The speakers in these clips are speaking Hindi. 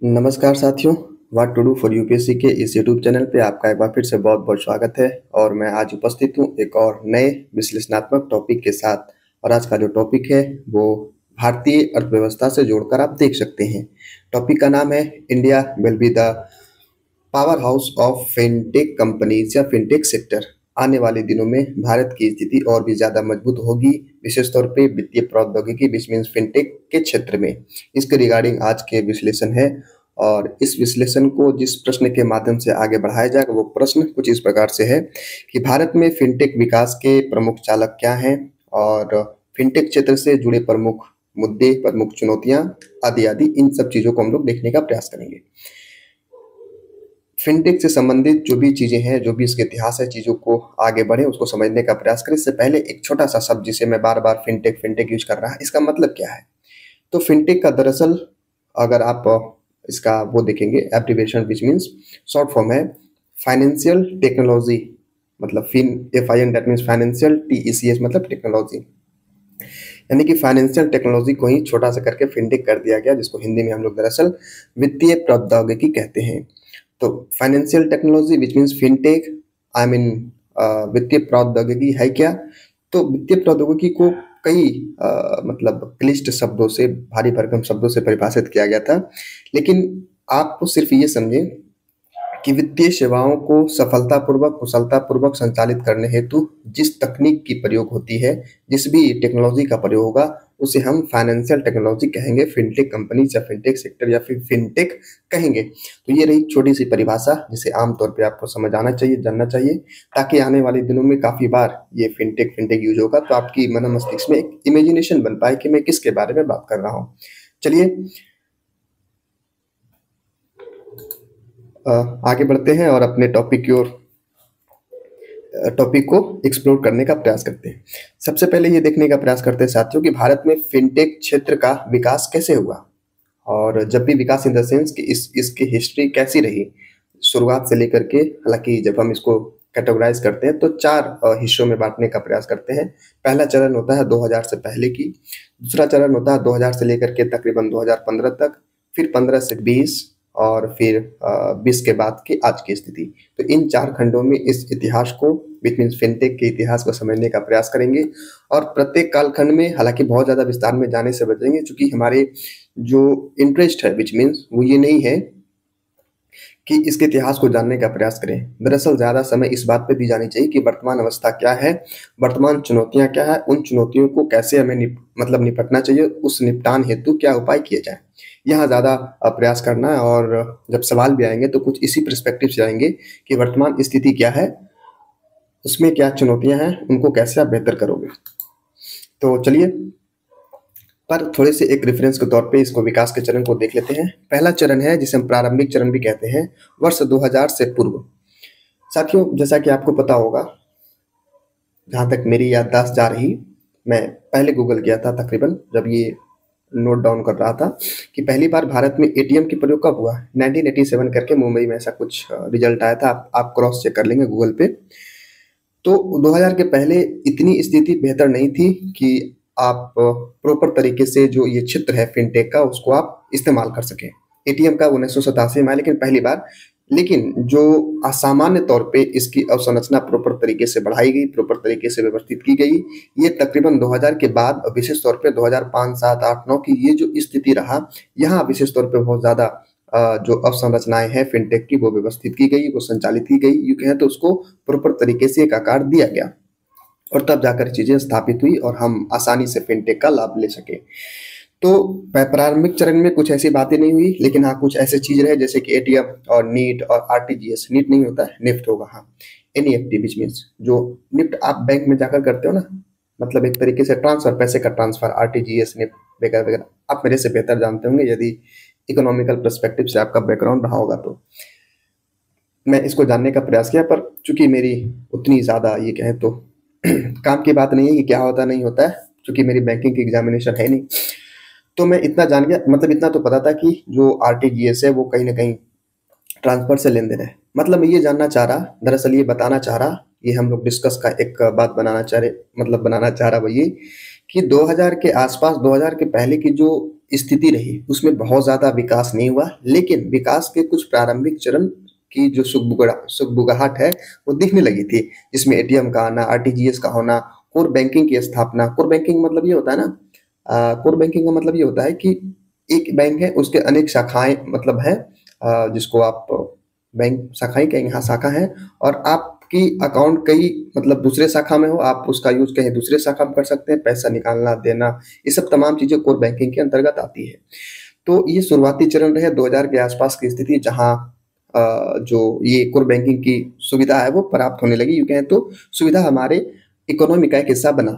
नमस्कार साथियों, what to do for UPSC के इस यूट्यूब चैनल पे आपका एक बार फिर से बहुत-बहुत स्वागत है। और मैं आज उपस्थित हूँ एक और नए विश्लेषणात्मक टॉपिक के साथ। और आज का जो टॉपिक है वो भारतीय अर्थव्यवस्था से जोड़कर आप देख सकते हैं। टॉपिक का नाम है India will be the power house of fintech companies या फिनटेक सेक्टर। आने वाले दिनों में भारत की स्थिति और भी ज़्यादा मजबूत होगी, विशेष तौर पे वित्तीय प्रौद्योगिकी विच मीन्स फिनटेक के क्षेत्र में। इसके रिगार्डिंग आज के विश्लेषण है। और इस विश्लेषण को जिस प्रश्न के माध्यम से आगे बढ़ाया जाएगा वो प्रश्न कुछ इस प्रकार से है कि भारत में फिनटेक विकास के प्रमुख चालक क्या हैं और फिनटेक क्षेत्र से जुड़े प्रमुख मुद्दे, प्रमुख चुनौतियां आदि आदि, इन सब चीज़ों को हम लोग देखने का प्रयास करेंगे। फिनटेक से संबंधित जो भी चीज़ें हैं, जो भी इसके इतिहास है, चीज़ों को आगे बढ़े उसको समझने का प्रयास करें। इससे पहले एक छोटा सा शब्द जिसे मैं बार बार फिनटेक फिनटेक यूज कर रहा है, इसका मतलब क्या है। तो फिनटेक का दरअसल अगर आप इसका वो देखेंगे abbreviation which means short form है फाइनेंशियल टेक्नोलॉजी, मतलब FIN that means financial, TECH मतलब टेक्नोलॉजी, यानी कि फाइनेंशियल टेक्नोलॉजी को ही छोटा सा करके फिनटेक कर दिया गया, जिसको हिंदी में हम लोग दरअसल वित्तीय प्रौद्योगिकी कहते हैं। तो financial technology which means fintech, I mean वित्तीय प्रौद्योगिकी है क्या। तो वित्तीय प्रौद्योगिकी को कई मतलब क्लिष्ट शब्दों से, भारी भरकम शब्दों से परिभाषित किया गया था, लेकिन आप सिर्फ ये समझें कि वित्तीय सेवाओं को सफलतापूर्वक, कुशलतापूर्वक संचालित करने हेतु जिस तकनीक की प्रयोग होती है, जिस भी टेक्नोलॉजी का प्रयोग होगा, उसे हम फाइनेंशियल टेक्नोलॉजी कहेंगे, फिनटेक कंपनी या फिनटेक सेक्टर या फिर फिनटेक कहेंगे। तो ये रही छोटी सी परिभाषा जिसे आमतौर पे आपको समझ आना चाहिए, जानना चाहिए, ताकि आने वाले दिनों में काफ़ी बार ये फिनटेक फिनटेक यूज होगा तो आपकी मन मस्तिष्क में एक इमेजिनेशन बन पाए कि मैं किसके बारे में बात कर रहा हूँ। चलिए आगे बढ़ते हैं और अपने टॉपिक की ओर, टॉपिक को एक्सप्लोर करने का प्रयास करते हैं। सबसे पहले ये देखने का प्रयास करते हैं साथियों कि भारत में फिनटेक क्षेत्र का विकास कैसे हुआ, और जब भी विकास इन द सेंस कि इसकी हिस्ट्री कैसी रही शुरुआत से लेकर के। हालांकि जब हम इसको कैटेगराइज करते हैं तो चार हिस्सों में बांटने का प्रयास करते हैं। पहला चरण होता है 2000 से पहले की, दूसरा चरण होता है 2000 से लेकर के तकरीबन 2015 तक, फिर 15 से 20 और फिर 20 के बाद की आज की स्थिति। तो इन चार खंडों में इस इतिहास को विच मीन्स फिनटेक के इतिहास को समझने का प्रयास करेंगे। और प्रत्येक कालखंड में हालांकि बहुत ज़्यादा विस्तार में जाने से बचेंगे, क्योंकि हमारे जो इंटरेस्ट है विच मीन्स वो ये नहीं है कि इसके इतिहास को जानने का प्रयास करें। दरअसल ज़्यादा समय इस बात पे दी जानी चाहिए कि वर्तमान अवस्था क्या है, वर्तमान चुनौतियां क्या है, उन चुनौतियों को कैसे हमें निपटना चाहिए, उस निपटान हेतु क्या उपाय किए जाए, यहाँ ज़्यादा प्रयास करना है। और जब सवाल भी आएंगे तो कुछ इसी पर्सपेक्टिव से आएंगे कि वर्तमान स्थिति क्या है, उसमें क्या चुनौतियां हैं, उनको कैसे आप बेहतर करोगे। तो चलिए, पर थोड़े से एक रेफरेंस के तौर पे इसको विकास के चरण को देख लेते हैं। पहला चरण है जिसे हम प्रारंभिक चरण भी कहते हैं, वर्ष 2000 से पूर्व। साथियों, जैसा कि आपको पता होगा, जहाँ तक मेरी याददाश्त जा रही, मैं पहले गूगल किया था तकरीबन जब ये नोट डाउन कर रहा था कि पहली बार भारत में एटीएम की प्रयोग कब हुआ। 1987 करके मुंबई में ऐसा कुछ रिजल्ट आया था, आप क्रॉस चेक कर लेंगे गूगल पे। तो 2000 के पहले इतनी स्थिति बेहतर नहीं थी कि आप प्रॉपर तरीके से जो ये क्षेत्र है फिनटेक का उसको आप इस्तेमाल कर सकें। एटीएम का 1987 में आया, लेकिन पहली बार, लेकिन जो असामान्य तौर पे इसकी अवसंरचना प्रॉपर तरीके से बढ़ाई गई, प्रॉपर तरीके से व्यवस्थित की गई, ये तकरीबन 2000 के बाद, विशेष तौर पे 2005, 7, 8, 9 की ये जो स्थिति रहा, यहाँ विशेष तौर पे बहुत ज़्यादा जो अवसंरचनाएं हैं फिनटेक की वो व्यवस्थित की गई, वो संचालित की गई, यूँ कहें तो उसको प्रॉपर तरीके से एक आकार दिया गया, और तब जाकर चीज़ें स्थापित हुई और हम आसानी से फिनटेक का लाभ ले सके। तो प्रारंभिक चरण में कुछ ऐसी बातें नहीं हुई, लेकिन हाँ कुछ ऐसे चीज रहे जैसे कि एटीएम और नीट और आरटीजीएस, नीट नहीं होता है, निफ्ट होगा, हाँ एनईएफटी विच मीन्स, जो निफ्ट आप बैंक में जाकर करते हो ना, मतलब एक तरीके से ट्रांसफर, पैसे का ट्रांसफर, आरटीजीएस, निफ्ट वगैरह वगैरह, आप मेरे से बेहतर जानते होंगे यदि इकोनॉमिकल पर्सपेक्टिव से आपका बैकग्राउंड रहा होगा। तो मैं इसको जानने का प्रयास किया, पर चूंकि मेरी उतनी ज़्यादा ये कहें तो काम की बात नहीं है कि क्या होता नहीं होता है, चूंकि मेरी बैंकिंग की एग्जामिनेशन है नहीं, तो मैं इतना जान गया, मतलब इतना तो पता था कि जो आरटीजीएस है वो कहीं ना कहीं ट्रांसफर से लेन देन है। मतलब मैं ये जानना चाह रहा, दरअसल ये बताना चाह रहा, ये हम लोग डिस्कस का एक बात बनाना चाह रहे, मतलब बनाना चाह रहा वो ये कि 2000 के आसपास, 2000 के पहले की जो स्थिति रही उसमें बहुत ज़्यादा विकास नहीं हुआ, लेकिन विकास के कुछ प्रारंभिक चरण की जो सुगबुगाहट है वो दिखने लगी थी, जिसमें एटीएम का आना, आरटीजीएस का होना, कोर बैंकिंग की स्थापना। कोर बैंकिंग मतलब ये होता है ना, कोर बैंकिंग का मतलब ये होता है कि एक बैंक है, उसके अनेक शाखाएं मतलब है, जिसको आप बैंक शाखाएं कहेंगे, हाँ शाखा है, और आपकी अकाउंट कई मतलब दूसरे शाखा में हो, आप उसका यूज कहीं दूसरे शाखा में कर सकते हैं, पैसा निकालना देना, ये सब तमाम चीजें कोर बैंकिंग के अंतर्गत आती है। तो ये शुरुआती चरण रहे 2000 के आसपास की स्थिति, जहां जो ये कोर बैंकिंग की सुविधा है वो प्राप्त होने लगी, यूं कहें तो सुविधा हमारे इकोनॉमी का एक हिस्सा बना।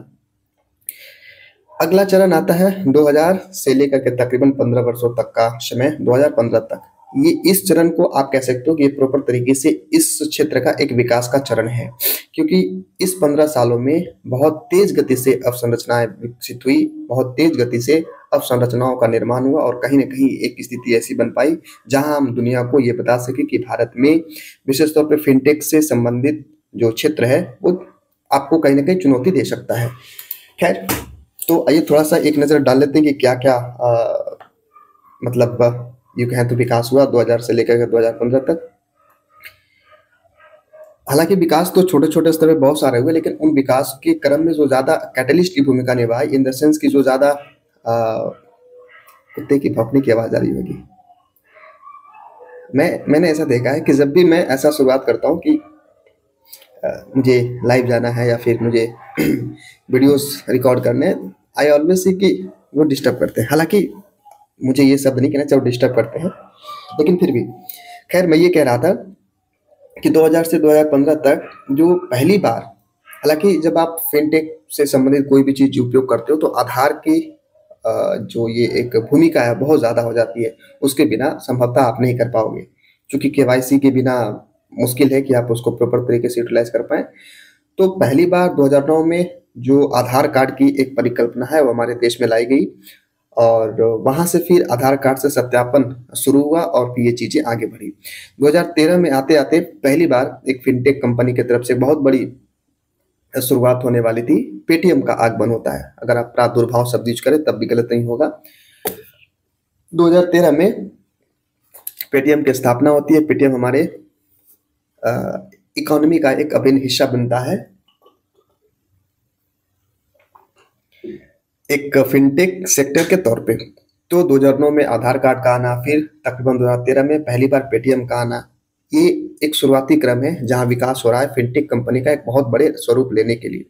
अगला चरण आता है 2000 से लेकर के तकरीबन 15 वर्षों तक का समय, 2015 तक। ये इस चरण को आप कह सकते हो कि ये प्रॉपर तरीके से इस क्षेत्र का एक विकास का चरण है, क्योंकि इस 15 सालों में बहुत तेज गति से अवसंरचनाएं विकसित हुई, बहुत तेज गति से अवसंरचनाओं का निर्माण हुआ, और कहीं ना कहीं एक स्थिति ऐसी बन पाई जहां हम दुनिया को ये बता सके कि भारत में विशेष तौर पर फिनटेक से संबंधित जो क्षेत्र है वो आपको कहीं ना कहीं चुनौती दे सकता है। खैर, तो आइए थोड़ा सा एक नज़र डाल लेते हैं कि क्या क्या मतलब यूँ कहें तो विकास हुआ 2000 से लेकर के 2015 तक। हालांकि विकास तो छोटे छोटे स्तर पे बहुत सारे हुए, लेकिन उन विकास के क्रम में जो ज़्यादा कैटलिस्ट की भूमिका निभाई, इन द सेंस की जो ज़्यादा कुत्ते की भौंकने की आवाज़ आ रही होगी, मैंने ऐसा देखा है कि जब भी मैं ऐसा शुरुआत करता हूँ कि मुझे लाइव जाना है या फिर मुझे वीडियोस रिकॉर्ड करने हैं, आई ऑलवेज सी कि वो डिस्टर्ब करते हैं। हालांकि मुझे ये शब्द नहीं कहना चाहिए वो डिस्टर्ब करते हैं, लेकिन फिर भी खैर मैं ये कह रहा था कि 2000 से 2015 तक जो पहली बार, हालांकि जब आप फिनटेक से संबंधित कोई भी चीज़ उपयोग करते हो तो आधार की जो ये एक भूमिका है बहुत ज़्यादा हो जाती है, उसके बिना संभवतः आप नहीं कर पाओगे, क्योंकि केवाईसी के बिना मुश्किल है कि आप उसको प्रॉपर तरीके से यूटिलाइज कर पाएँ। तो पहली बार 2009 में जो आधार कार्ड की एक परिकल्पना है वो हमारे देश में लाई गई, और वहाँ से फिर आधार कार्ड से सत्यापन शुरू हुआ और फिर ये चीज़ें आगे बढ़ी। 2013 में आते-आते पहली बार एक फिनटेक कंपनी की तरफ से बहुत बड़ी शुरुआत होने वाली थी, पेटीएम का आगमन होता है। अगर आप प्रादुर्भाव शब्द यूज़ करें तब भी गलत नहीं होगा। 2013 में पेटीएम की स्थापना होती है। पेटीएम हमारे इकोनॉमी का एक अभिन्न हिस्सा बनता है। एक फिनटेक सेक्टर के तौर पे तो 2009 में आधार कार्ड का आना, फिर तकरीबन 2013 में पहली बार पेटीएम का आना, ये एक शुरुआती क्रम है जहां विकास हो रहा है फिनटेक कंपनी का एक बहुत बड़े स्वरूप लेने के लिए।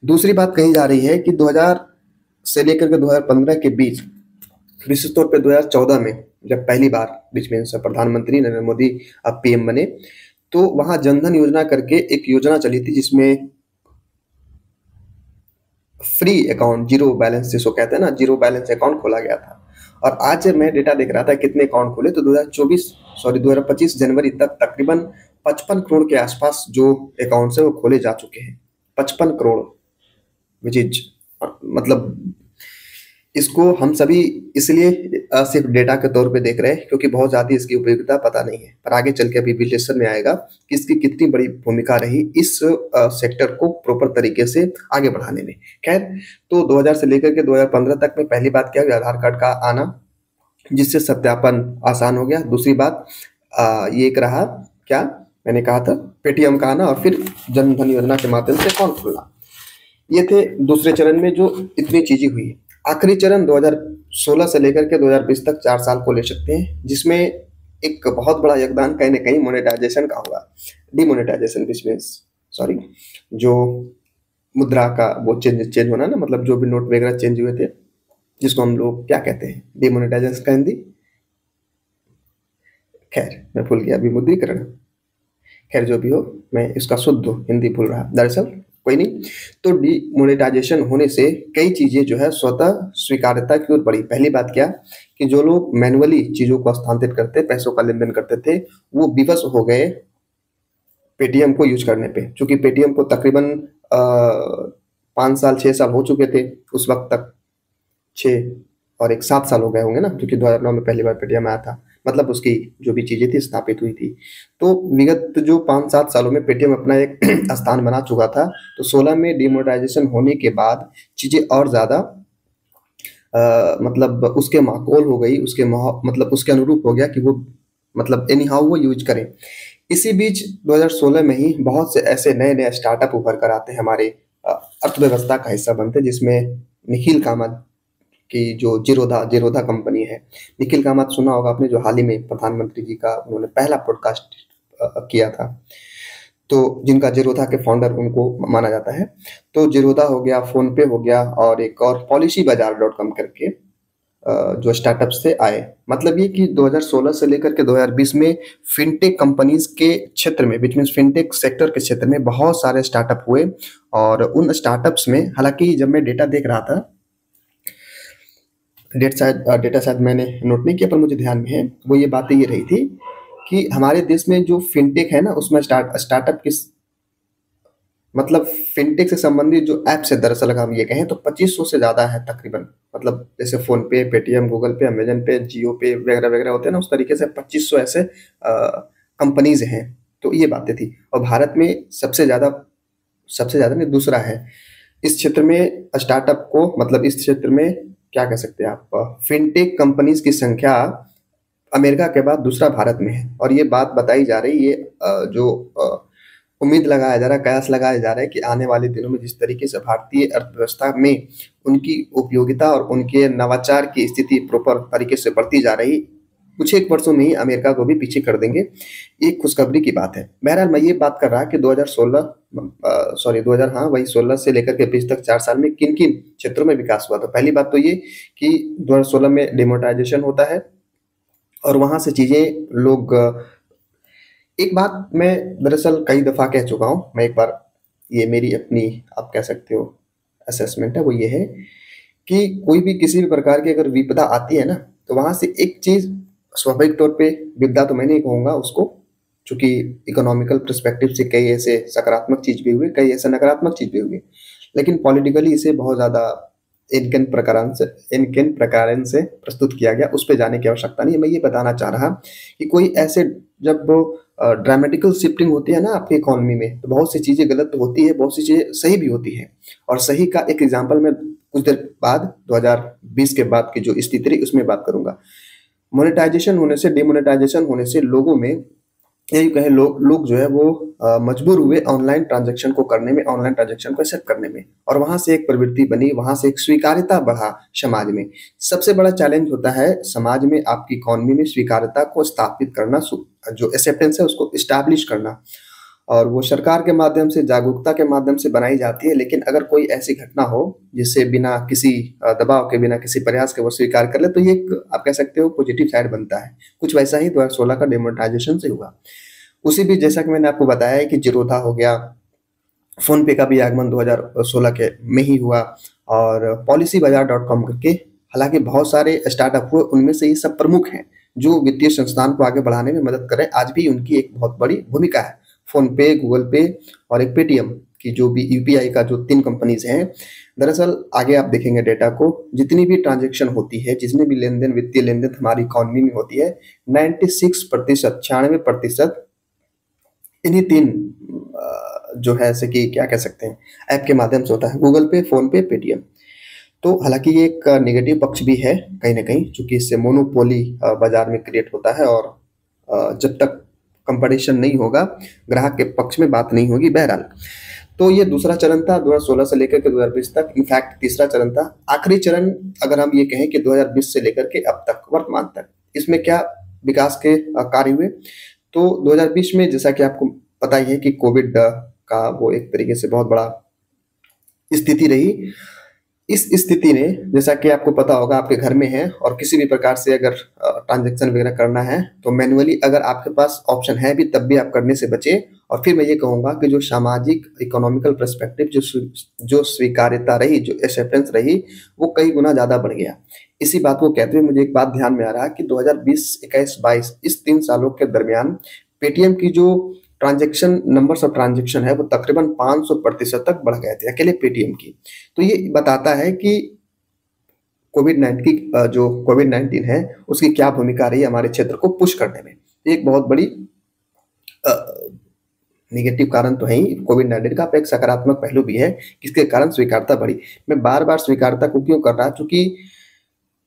दूसरी बात कही जा रही है कि 2000 से लेकर के 2015 के बीच, विशेष तौर पे 2014 में जब पहली बार बीच में प्रधानमंत्री नरेंद्र मोदी अब पीएम बने, तो वहां जनधन योजना करके एक योजना चली थी जिसमें फ्री अकाउंट, जीरो बैलेंस जिसको कहते हैं ना, जीरो बैलेंस अकाउंट खोला गया था। और आज जब मैं डेटा देख रहा था कितने अकाउंट खोले, तो 2025 जनवरी तक तकरीबन 55 करोड़ के आसपास जो अकाउंट्स है वो खोले जा चुके हैं। 55 करोड़, विच इज मतलब इसको हम सभी इसलिए सिर्फ डेटा के तौर पे देख रहे हैं क्योंकि बहुत ज़्यादा इसकी उपयोगिता पता नहीं है, पर आगे चल के अभी विश्लेषण में आएगा कि इसकी कितनी बड़ी भूमिका रही इस सेक्टर को प्रॉपर तरीके से आगे बढ़ाने में। खैर, तो 2000 से लेकर के 2015 तक में पहली बात क्या हुई, आधार कार्ड का आना, जिससे सत्यापन आसान हो गया। दूसरी बात ये एक रहा, क्या मैंने कहा था, पेटीएम का आना, और फिर जनधन योजना के माध्यम से अकाउंट खुलना। ये थे दूसरे चरण में जो इतनी चीजें हुई। आखिरी चरण 2016 से लेकर के 2020 तक 4 साल को ले सकते हैं, जिसमें एक बहुत बड़ा योगदान कहीं ना कहीं मोनेटाइजेशन का हुआ। डिमोनेटाइजेशन मीन्स सॉरी, जो मुद्रा का वो चेंज होना ना, मतलब जो भी नोट वगैरह चेंज हुए थे, जिसको हम लोग क्या कहते हैं, डिमोनेटाइजेशन का हिंदी, खैर मैं भूल गया, विमुद्रीकरण। खैर जो भी हो, मैं इसका शुद्ध हिंदी भूल रहा, दरअसल कोई नहीं। तो डिमोनेटाइजेशन होने से कई चीजें जो है स्वतः स्वीकार्यता की ओर बढ़ी। पहली बात क्या कि जो लोग मैनुअली चीजों को हस्तांतरित करते, पैसों का लेन देन करते थे, वो विवश हो गए पेटीएम को यूज करने पे, क्योंकि पेटीएम को तकरीबन 5 साल 6 साल हो चुके थे उस वक्त तक, 6 और 1 7 साल हो गए होंगे ना, क्योंकि 2009 में पहली बार पेटीएम आया था, मतलब उसकी जो भी चीज़ें थी स्थापित हुई थी। तो विगत जो 5-7 सालों में पेटीएम अपना एक स्थान बना चुका था। तो 16 में डिमोनेटाइजेशन होने के बाद चीज़ें और ज़्यादा मतलब उसके माकूल हो गई, मतलब उसके अनुरूप हो गया कि वो मतलब एनी हाउ वो यूज़ करें। इसी बीच 2016 में ही बहुत से ऐसे नए-नए स्टार्टअप उभर कर आते हैं, हमारे अ, अर्थव्यवस्था का हिस्सा बनते हैं, जिसमें निखिल कामत की जो ज़ीरोधा कंपनी है। निखिल कामत सुना होगा आपने, जो हाल ही में प्रधानमंत्री जी का उन्होंने पहला पॉडकास्ट किया था। तो जिनका ज़ीरोधा के फाउंडर उनको माना जाता है। तो ज़ीरोधा हो गया, फ़ोनपे हो गया और एक और पॉलिसी बाज़ार डॉट कॉम करके जो स्टार्टअप्स थे आए। मतलब ये कि 2016 से लेकर के 2020 में फिनटेक कंपनीज़ के क्षेत्र में, व्हिच मीन्स फिनटेक सेक्टर के क्षेत्र में बहुत सारे स्टार्टअप हुए। और उन स्टार्टअप्स में हालाँकि जब मैं डेटा देख रहा था, डेटा शायद मैंने नोट नहीं किया पर मुझे ध्यान में है, वो ये बातें ये रही थी कि हमारे देश में जो फिनटेक है ना, उसमें स्टार्टअप किस मतलब फिनटेक से संबंधित जो ऐप्स है, दरअसल अगर हम ये कहें तो 2500 से ज़्यादा है तकरीबन। मतलब जैसे फ़ोनपे, पेटीएम, गूगल पे, अमेज़न पे, जियो पे वगैरह-वगैरह होते हैं ना, उस तरीके से 2500 ऐसे कंपनीज़ हैं। तो ये बातें थी और भारत में सबसे ज़्यादा नहीं, दूसरा है। इस क्षेत्र में स्टार्टअप को मतलब इस क्षेत्र में क्या कह सकते हैं आप, फिनटेक कंपनीज़ की संख्या अमेरिका के बाद दूसरा भारत में है। और ये बात बताई जा रही है, जो उम्मीद लगाया जा रहा है, कयास लगाया जा रहा है कि आने वाले दिनों में जिस तरीके से भारतीय अर्थव्यवस्था में उनकी उपयोगिता और उनके नवाचार की स्थिति प्रॉपर तरीके से बढ़ती जा रही, कुछ एक वर्षों में ही अमेरिका को भी पीछे कर देंगे। ये खुशखबरी की बात है। बहरहाल मैं ये बात कर रहा कि 2000 हाँ, वही 16 से लेकर के 20 तक 4 साल में किन-किन क्षेत्रों में विकास हुआ। तो पहली बात तो ये कि 2016 में डिमोनेटाइजेशन होता है और वहाँ से चीज़ें लोग एक बात मैं दरअसल कई दफ़ा कह चुका हूँ, मैं एक बार ये मेरी अपनी आप कह सकते हो असेसमेंट है, वो ये है कि कोई भी किसी भी प्रकार की अगर विपदा आती है ना, तो वहाँ से एक चीज़ स्वाभाविक तौर पे, विपदा तो मैं नहीं कहूँगा उसको, चूँकि इकोनॉमिकल पर्सपेक्टिव से कई ऐसे सकारात्मक चीज़ भी हुई, कई ऐसे नकारात्मक चीज़ भी हुई। लेकिन पॉलिटिकली इसे बहुत ज़्यादा इन किन प्रकार से प्रस्तुत किया गया, उस पे जाने की आवश्यकता नहीं है। मैं ये बताना चाह रहा कि कोई ऐसे जब ड्रामेटिकल शिफ्टिंग होती है ना आपकी इकोनॉमी में, तो बहुत सी चीज़ें गलत तो होती है, बहुत सी चीज़ें सही भी होती है। और सही का एक एग्ज़ाम्पल मैं कुछ देर बाद 2020 के बाद की जो स्थिति रही उसमें बात करूँगा। मोनेटाइजेशन होने से, डिमोनेटाइजेशन होने से लोगों में, यही कहें, लोग जो है वो मजबूर हुए ऑनलाइन ट्रांज़ैक्शन को करने में, ऑनलाइन ट्रांज़ैक्शन को एक्सेप्ट करने में, और वहाँ से एक प्रवृत्ति बनी, वहाँ से एक स्वीकार्यता बढ़ा समाज में। सबसे बड़ा चैलेंज होता है समाज में आपकी इकोनॉमी में स्वीकार्यता को स्थापित करना, जो एक्सेप्टेंस है उसको एस्टैब्लिश करना। और वो सरकार के माध्यम से, जागरूकता के माध्यम से बनाई जाती है। लेकिन अगर कोई ऐसी घटना हो जिससे बिना किसी दबाव के, बिना किसी प्रयास के वो स्वीकार कर ले, तो ये एक आप कह सकते हो पॉजिटिव साइड बनता है। कुछ वैसा ही 2016 का डिमोनेटाइजेशन से हुआ। उसी बीच जैसा कि मैंने आपको बताया है कि ज़ीरोधा हो गया, फ़ोनपे का भी आगमन 2016 के में ही हुआ और पॉलिसी बाज़ार डॉट कॉम करके, हालाँकि बहुत सारे स्टार्टअप हुए, उनमें से ये सब प्रमुख हैं, जो वित्तीय संस्थान को आगे बढ़ाने में मदद कर रहे हैं। आज भी उनकी एक बहुत बड़ी भूमिका है। फ़ोनपे, गूगल पे और एक पेटीएम की जो भी यूपीआई का जो 3 कंपनीज़ हैं, दरअसल आगे आप देखेंगे डेटा को, जितनी भी ट्रांज़ैक्शन होती है, जितने भी लेन-देन, वित्तीय लेन-देन हमारी इकोनॉमी में होती है, 96% 96% इन्हीं 3 जो है जैसे कि क्या कह सकते हैं, ऐप के माध्यम से होता है, गूगल पे, फ़ोनपे, पेटीएम। तो हालाँकि ये एक नेगेटिव पक्ष भी है कहीं न कहीं, चूँकि इससे मोनोपोली बाज़ार में क्रिएट होता है और जब तक कॉम्पिटिशन नहीं होगा, ग्राहक के पक्ष में बात नहीं होगी। बहरहाल, तो ये दूसरा चरण था 2016 से लेकर के 2020 तक, इनफैक्ट तीसरा चरण था। आखिरी चरण अगर हम ये कहें कि 2020 से लेकर के अब तक, वर्तमान तक, इसमें क्या विकास के कार्य हुए? तो 2020 में जैसा कि आपको पता ही है कि कोविड का वो एक तरीके से बहुत बड़ा स्थिति रही। इस स्थिति ने, जैसा कि आपको पता होगा, आपके घर में है और किसी भी प्रकार से अगर ट्रांज़ैक्शन वगैरह करना है, तो मैनुअली अगर आपके पास ऑप्शन है भी, तब भी आप करने से बचें। और फिर मैं ये कहूँगा कि जो सामाजिक इकोनॉमिकल पर्सपेक्टिव, जो स्वीकार्यता रही, जो एक्सेप्टेंस रही, वो कई गुना ज़्यादा बढ़ गया। इसी बात को कहते हुए मुझे एक बात ध्यान में आ रहा है कि 2020, 21, 22 इस 3 सालों के दरमियान पेटीएम की जो नंबर्स ऑफ ट्रांज़ैक्शन है, वो तकरीबन 500% तक बढ़ गए थे, अकेले पेटीएम की। तो ये बताता है कि कोविड 19 है उसकी क्या भूमिका रही हमारे क्षेत्र को पुश करने में। एक बहुत बड़ी नेगेटिव कारण तो है ही कोविड 19 का, एक सकारात्मक पहलू भी है जिसके कारण स्वीकारता बढ़ी। मैं बार बार स्वीकारता को क्यों कर रहा, क्योंकि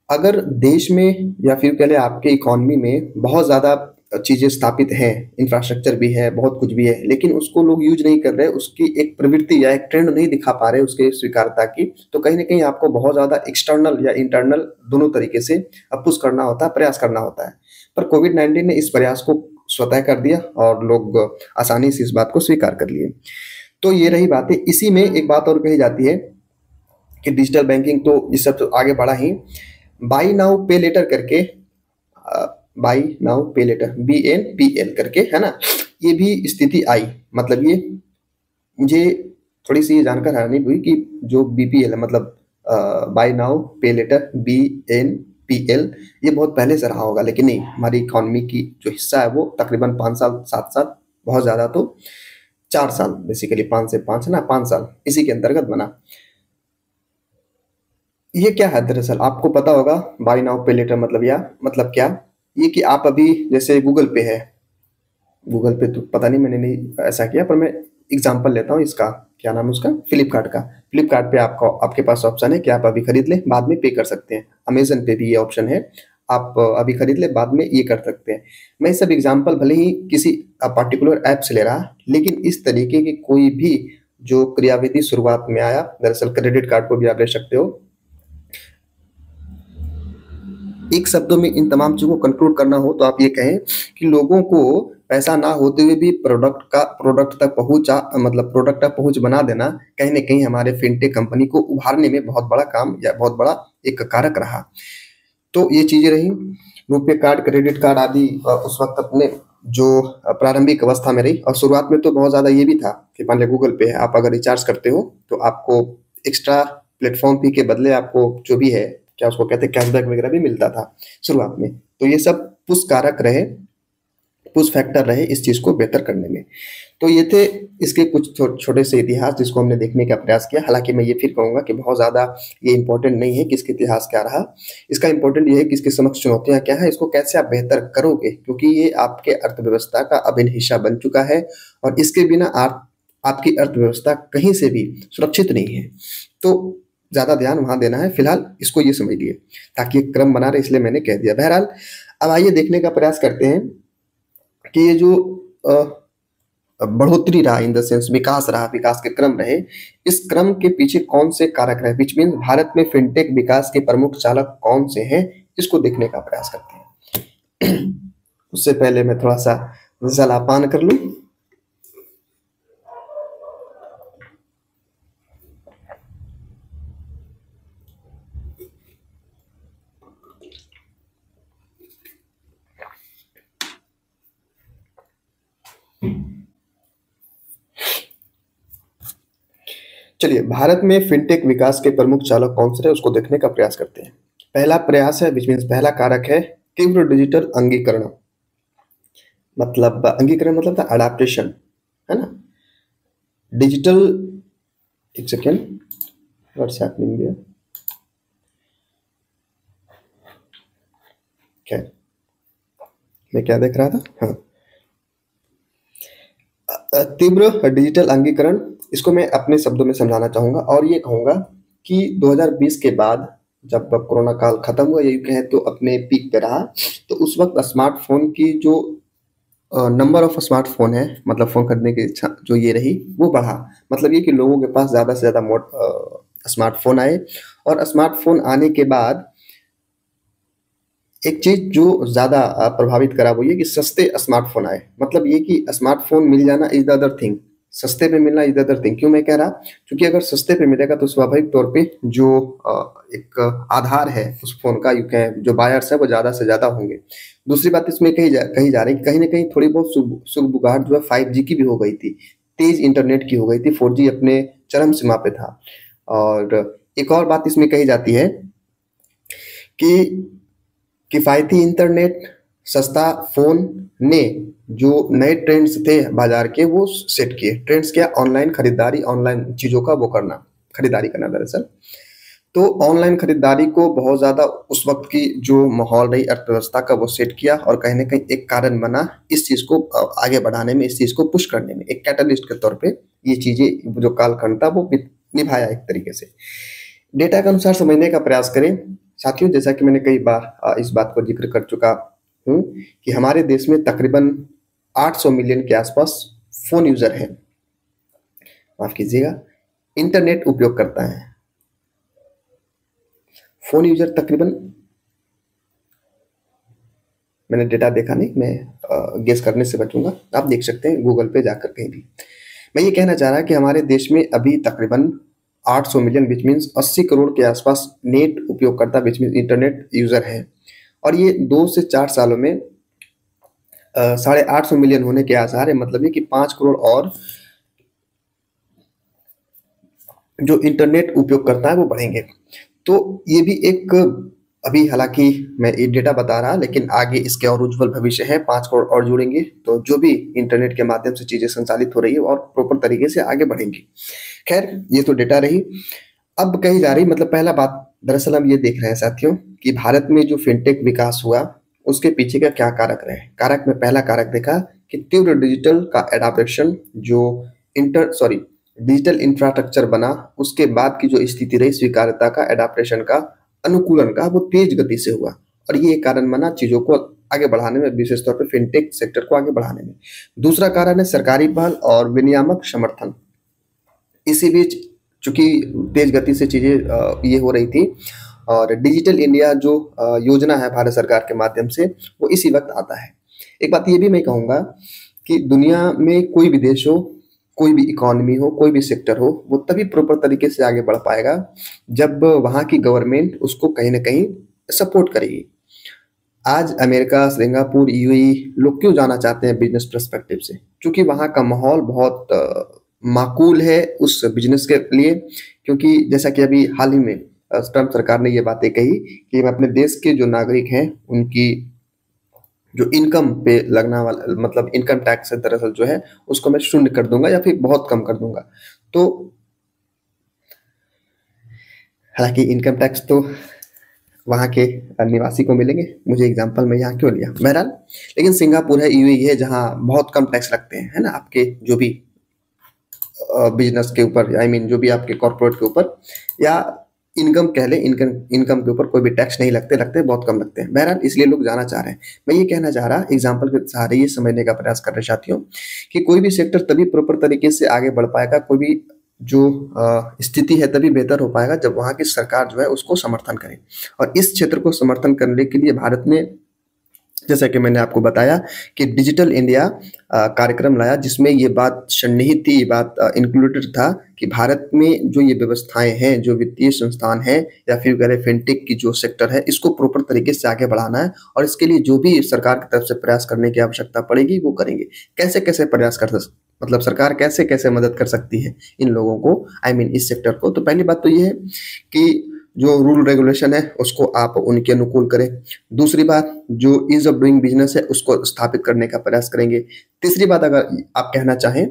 अगर देश में या फिर कह लें आपके इकोनॉमी में बहुत ज़्यादा चीज़ें स्थापित हैं, इंफ्रास्ट्रक्चर भी है, बहुत कुछ भी है, लेकिन उसको लोग यूज नहीं कर रहे, उसकी एक प्रवृत्ति या एक ट्रेंड नहीं दिखा पा रहे उसके स्वीकारता की, तो कहीं ना कहीं आपको बहुत ज़्यादा एक्सटर्नल या इंटरनल दोनों तरीके से पुश करना होता है, प्रयास करना होता है। पर कोविड 19 ने इस प्रयास को स्वतः कर दिया और लोग आसानी से इस बात को स्वीकार कर लिए। तो ये रही बात है। इसी में एक बात और कही जाती है कि डिजिटल बैंकिंग तो इस सब तो आगे बढ़ा ही, बाई नाउ पे लेटर करके, बाई नाउ पे लेटर BNPL करके, है ना, ये भी स्थिति आई। मतलब ये मुझे थोड़ी सी ये जानकर हैरानी हुई कि जो BPL है, मतलब बाई नाउ पे लेटर BNPL, ये बहुत पहले से रहा होगा, लेकिन नहीं, हमारी इकोनॉमी की जो हिस्सा है वो तकरीबन 5 साल 7 साल, बहुत ज़्यादा तो 4 साल, बेसिकली 5 से 5 है ना, 5 साल इसी के अंतर्गत बना। ये क्या है दरअसल, आपको पता होगा बाय नाउ पे लेटर मतलब क्या, ये कि आप अभी जैसे गूगल पे है, गूगल पे तो पता नहीं, मैंने नहीं ऐसा किया, पर मैं एग्जांपल लेता हूँ इसका, क्या नाम है उसका, फ्लिपकार्ट का। फ्लिपकार्ट पे आपके पास ऑप्शन है कि आप अभी खरीद लें, बाद में पे कर सकते हैं। अमेजन पे भी ये ऑप्शन है, आप अभी खरीद ले, बाद में ये कर सकते हैं। मैं सब एग्जांपल भले ही किसी पर्टिकुलर ऐप से ले रहा, लेकिन इस तरीके की कोई भी जो क्रियाविधि शुरुआत में आया, दरअसल क्रेडिट कार्ड को भी आप ले सकते हो। एक शब्दों में इन तमाम चीज़ों को कंक्लूड करना हो तो आप ये कहें कि लोगों को पैसा ना होते हुए भी प्रोडक्ट तक पहुंच बना देना कहीं ना कहीं हमारे फिनटेक कंपनी को उभारने में बहुत बड़ा काम या बहुत बड़ा एक कारक रहा। तो ये चीज़ें रही। रुपे कार्ड, क्रेडिट कार्ड आदि उस वक्त अपने जो प्रारंभिक अवस्था में रही, और शुरुआत में तो बहुत ज़्यादा ये भी था कि मान लिया गूगल पे है, आप अगर रिचार्ज करते हो तो आपको एक्स्ट्रा प्लेटफॉर्म फी के बदले आपको जो भी है, क्या उसको कहते हैं, कैशबैक वगैरह भी मिलता था शुरुआत में। तो ये सब पुश कारक रहे, पुश फैक्टर रहे इस चीज़ को बेहतर करने में। तो ये थे इसके कुछ छोटे से इतिहास जिसको हमने देखने का प्रयास किया। हालांकि मैं ये फिर कहूँगा कि बहुत ज़्यादा ये इंपॉर्टेंट नहीं है कि इसका इतिहास क्या रहा, इसका इंपॉर्टेंट ये है कि इसके समक्ष चुनौतियाँ क्या है, इसको कैसे आप बेहतर करोगे, क्योंकि ये आपके अर्थव्यवस्था का अभिन्न हिस्सा बन चुका है और इसके बिना आपकी अर्थव्यवस्था कहीं से भी सुरक्षित नहीं है। तो ज़्यादा ध्यान वहाँ देना है। फिलहाल इसको ये समझिए, ताकि एक क्रम बना रहे, इसलिए मैंने कह दिया। बहरहाल अब आइए देखने का प्रयास करते हैं कि ये जो बढ़ोतरी रहा, इन द सेंस विकास रहा, विकास के क्रम रहे, इस क्रम के पीछे कौन से कारक रहे, विच मीन भारत में फिनटेक विकास के प्रमुख चालक कौन से हैं, इसको देखने का प्रयास करते हैं। उससे पहले मैं थोड़ा सा जलापान कर लूं। चलिए, भारत में फिनटेक विकास के प्रमुख चालक कौन से रहे उसको देखने का प्रयास करते हैं। पहला प्रयास है, विच मीन्स पहला कारक है तीव्र डिजिटल अंगीकरण। अंगीकरण मतलब था अडाप्टेशन, है ना। डिजिटल, एक सेकेंड, व्हाट्स हैपनिंग देयर, खैर मैं क्या देख रहा था, हाँ, तीव्र डिजिटल अंगीकरण, इसको मैं अपने शब्दों में समझाना चाहूंगा और ये कहूंगा कि 2020 के बाद जब कोरोना काल खत्म हुआ, यही कहें तो अपने पीक पे रहा, तो उस वक्त स्मार्टफोन की जो नंबर ऑफ स्मार्टफोन है, मतलब फोन खरीदने की इच्छा जो ये रही, वो बढ़ा। मतलब ये कि लोगों के पास ज़्यादा से ज़्यादा स्मार्टफोन आए, और स्मार्टफोन आने के बाद एक चीज़ जो ज़्यादा प्रभावित करा वो ये कि सस्ते स्मार्टफोन आए। मतलब ये कि स्मार्टफोन मिल जाना इज द अदर थिंग, सस्ते पे मिलना इज द अदर थिंग। क्यों मैं कह रहा, क्योंकि अगर सस्ते पे मिलेगा तो स्वाभाविक तौर पे जो एक आधार है उस फोन का, जो बायर्स है वो ज़्यादा से ज़्यादा होंगे। दूसरी बात इसमें कही जा रही है कि कहीं ना कहीं थोड़ी बहुत सुगबुगाहट जो है 5G की भी हो गई थी, तेज इंटरनेट की हो गई थी, 4G अपने चरम सीमा पे था। और एक और बात इसमें कही जाती है कि किफ़ायती इंटरनेट, सस्ता फ़ोन ने जो नए ट्रेंड्स थे बाजार के वो सेट किए। ट्रेंड्स क्या, ऑनलाइन खरीदारी, ऑनलाइन चीज़ों का वो करना, खरीदारी करना दरअसल। तो ऑनलाइन खरीदारी को बहुत ज़्यादा उस वक़्त की जो माहौल रही अर्थव्यवस्था का वो सेट किया और कहीं न कहीं एक कारण बना इस चीज़ को आगे बढ़ाने में, इस चीज़ को पुश करने में, एक कैटलिस्ट के तौर पे ये चीज़ें जो कालखंड था वो निभाया एक तरीके से। डेटा के अनुसार समझने का प्रयास करें। साथियों, जैसा कि मैंने कई बार इस बात को ज़िक्र कर चुका हूँ कि हमारे देश में तकरीबन 800 मिलियन के आसपास फ़ोन यूज़र हैं। माफ़ कीजिएगा, इंटरनेट उपयोग करता है। फ़ोन यूज़र तकरीबन, मैंने डेटा देखा नहीं, मैं गेस करने से बचूँगा। आप देख सकते हैं गूगल पे जाकर कहीं भी। मैं ये कहना चाह रहा कि हमारे देश में अभी तकरीबन 800 मिलियन व्हिच मीन्स 80 करोड़ के आसपास नेट उपयोगकर्ता व्हिच मीन्स इंटरनेट यूज़र हैं। और ये 2 से 4 सालों में 850 मिलियन होने के आसार है। मतलब ये कि 5 करोड़ और जो इंटरनेट उपयोगकर्ता है वो बढ़ेंगे। तो ये भी एक, अभी हालाँकि मैं ये डेटा बता रहा, लेकिन आगे इसके और उज्ज्वल भविष्य है। 5 करोड़ और जुड़ेंगे तो जो भी इंटरनेट के माध्यम से चीज़ें संचालित हो रही है और प्रॉपर तरीके से आगे बढ़ेंगी। खैर, ये तो डेटा रही। अब कही जा रही, मतलब पहला बात दरअसल हम ये देख रहे हैं साथियों कि भारत में जो फिनटेक विकास हुआ उसके पीछे का क्या कारक रहे। कारक में पहला कारक देखा कि तीव्र डिजिटल का एडॉप्शन, जो डिजिटल इंफ्रास्ट्रक्चर बना, उसके बाद की जो स्थिति रही स्वीकार्यता का, एडॉप्शन का, अनुकूलन का, वो तेज गति से हुआ और ये एक कारण बना चीज़ों को आगे बढ़ाने में, विशेष तौर पे फिनटेक सेक्टर को आगे बढ़ाने में। दूसरा कारण है सरकारी पहल और विनियामक समर्थन। इसी बीच चूंकि तेज गति से चीज़ें ये हो रही थी और डिजिटल इंडिया जो योजना है भारत सरकार के माध्यम से, वो इसी वक्त आता है। एक बात ये भी मैं कहूँगा कि दुनिया में कोई भी देश हो, कोई भी इकोनॉमी हो, कोई भी सेक्टर हो, वो तभी प्रॉपर तरीके से आगे बढ़ पाएगा जब वहाँ की गवर्नमेंट उसको कहीं न कहीं सपोर्ट करेगी। आज अमेरिका, सिंगापुर, यूएई लोग क्यों जाना चाहते हैं बिज़नेस पर्सपेक्टिव से? क्योंकि वहाँ का माहौल बहुत माकूल है उस बिज़नेस के लिए। क्योंकि जैसा कि अभी हाल ही में ट्रम्प सरकार ने ये बातें कही कि मैं अपने देश के जो नागरिक हैं, उनकी जो इनकम पे लगना वाला, मतलब इनकम टैक्स है दरअसल जो है, उसको मैं शून्य कर दूँगा या फिर बहुत कम कर दूँगा। तो हालाँकि इनकम टैक्स तो वहाँ के निवासी को मिलेंगे, मुझे एग्जांपल मैं यहाँ क्यों लिया, बहरहाल। लेकिन सिंगापुर है, यूएई है, जहाँ बहुत कम टैक्स लगते हैं, है ना, आपके जो भी बिजनेस के ऊपर, आई मीन जो भी आपके कॉर्पोरेट के ऊपर या इनकम कह लें, इनकम के ऊपर कोई भी टैक्स नहीं लगते बहुत कम लगते हैं। बहरहाल इसलिए लोग जाना चाह रहे हैं। मैं ये कहना चाह रहा, एग्जाम्पल के सहारे ये समझने का प्रयास कर रहे साथियों कि कोई भी सेक्टर तभी प्रॉपर तरीके से आगे बढ़ पाएगा, कोई भी जो स्थिति है तभी बेहतर हो पाएगा जब वहाँ की सरकार जो है उसको समर्थन करे। और इस क्षेत्र को समर्थन करने के लिए भारत ने, जैसा कि मैंने आपको बताया कि डिजिटल इंडिया कार्यक्रम लाया, जिसमें ये बात सन्निहित थी, ये बात इंक्लूडेड था कि भारत में जो ये व्यवस्थाएं हैं, जो वित्तीय संस्थान हैं या फिर कह फिनटेक की जो सेक्टर है, इसको प्रॉपर तरीके से आगे बढ़ाना है और इसके लिए जो भी सरकार की तरफ से प्रयास करने की आवश्यकता पड़ेगी वो करेंगे। कैसे कैसे प्रयास कर सकते, मतलब सरकार कैसे कैसे मदद कर सकती है इन लोगों को, आई मीन इस सेक्टर को। तो पहली बात तो ये है कि जो रूल रेगुलेशन है उसको आप उनके अनुकूल करें। दूसरी बात, जो ईज ऑफ डूइंग बिजनेस है उसको स्थापित करने का प्रयास करेंगे। तीसरी बात, अगर आप कहना चाहें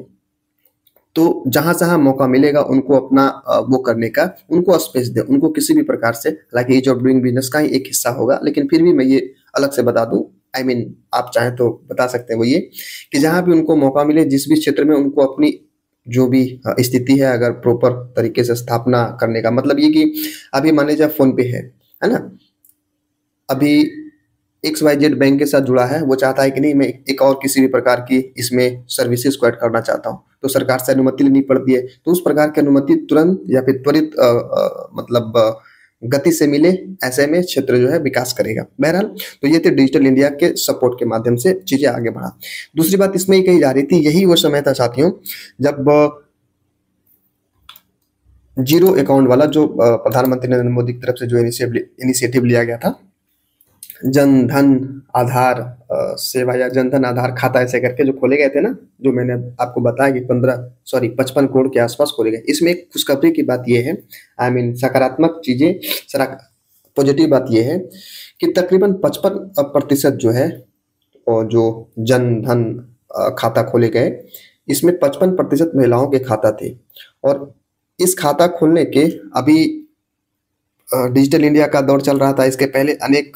तो जहां मौका मिलेगा उनको अपना वो करने का, उनको स्पेस दें, उनको किसी भी प्रकार से, हालांकि ईज ऑफ डूइंग बिजनेस का ही एक हिस्सा होगा, लेकिन फिर भी मैं ये अलग से बता दूं, आई मीन आप चाहें तो बता सकते हैं, वो ये कि जहां भी उनको मौका मिले, जिस भी क्षेत्र में उनको अपनी जो भी स्थिति है, अगर प्रॉपर तरीके से स्थापना करने का, मतलब ये कि अभी मान लीजिए फोन पे है ना, अभी XYZ बैंक के साथ जुड़ा है, वो चाहता है कि नहीं मैं एक और किसी भी प्रकार की इसमें सर्विसेज को ऐड करना चाहता हूँ, तो सरकार से अनुमति लेनी पड़ती है। तो उस प्रकार की अनुमति तुरंत या फिर त्वरित मतलब गति से मिले, ऐसे में क्षेत्र जो है विकास करेगा। बहरहाल तो ये थे डिजिटल इंडिया के सपोर्ट के माध्यम से चीजें आगे बढ़ा। दूसरी बात इसमें ही कही जा रही थी, यही वो समय था साथियों जब जीरो अकाउंट वाला जो प्रधानमंत्री नरेंद्र मोदी की तरफ से जो इनिशिएटिव लिया गया था, जन धन आधार सेवा या जन धन आधार खाता ऐसे करके जो खोले गए थे ना, जो मैंने आपको बताया कि 55 करोड़ के आसपास खोले गए। इसमें एक खुशखबरी की बात यह है, आई मीन सकारात्मक चीजें, पॉजिटिव बात यह है कि तकरीबन 55% जो है और जो जन धन खाता खोले गए, इसमें 55% महिलाओं के खाता थे। और इस खाता खोलने के अभी डिजिटल इंडिया का दौर चल रहा था, इसके पहले अनेक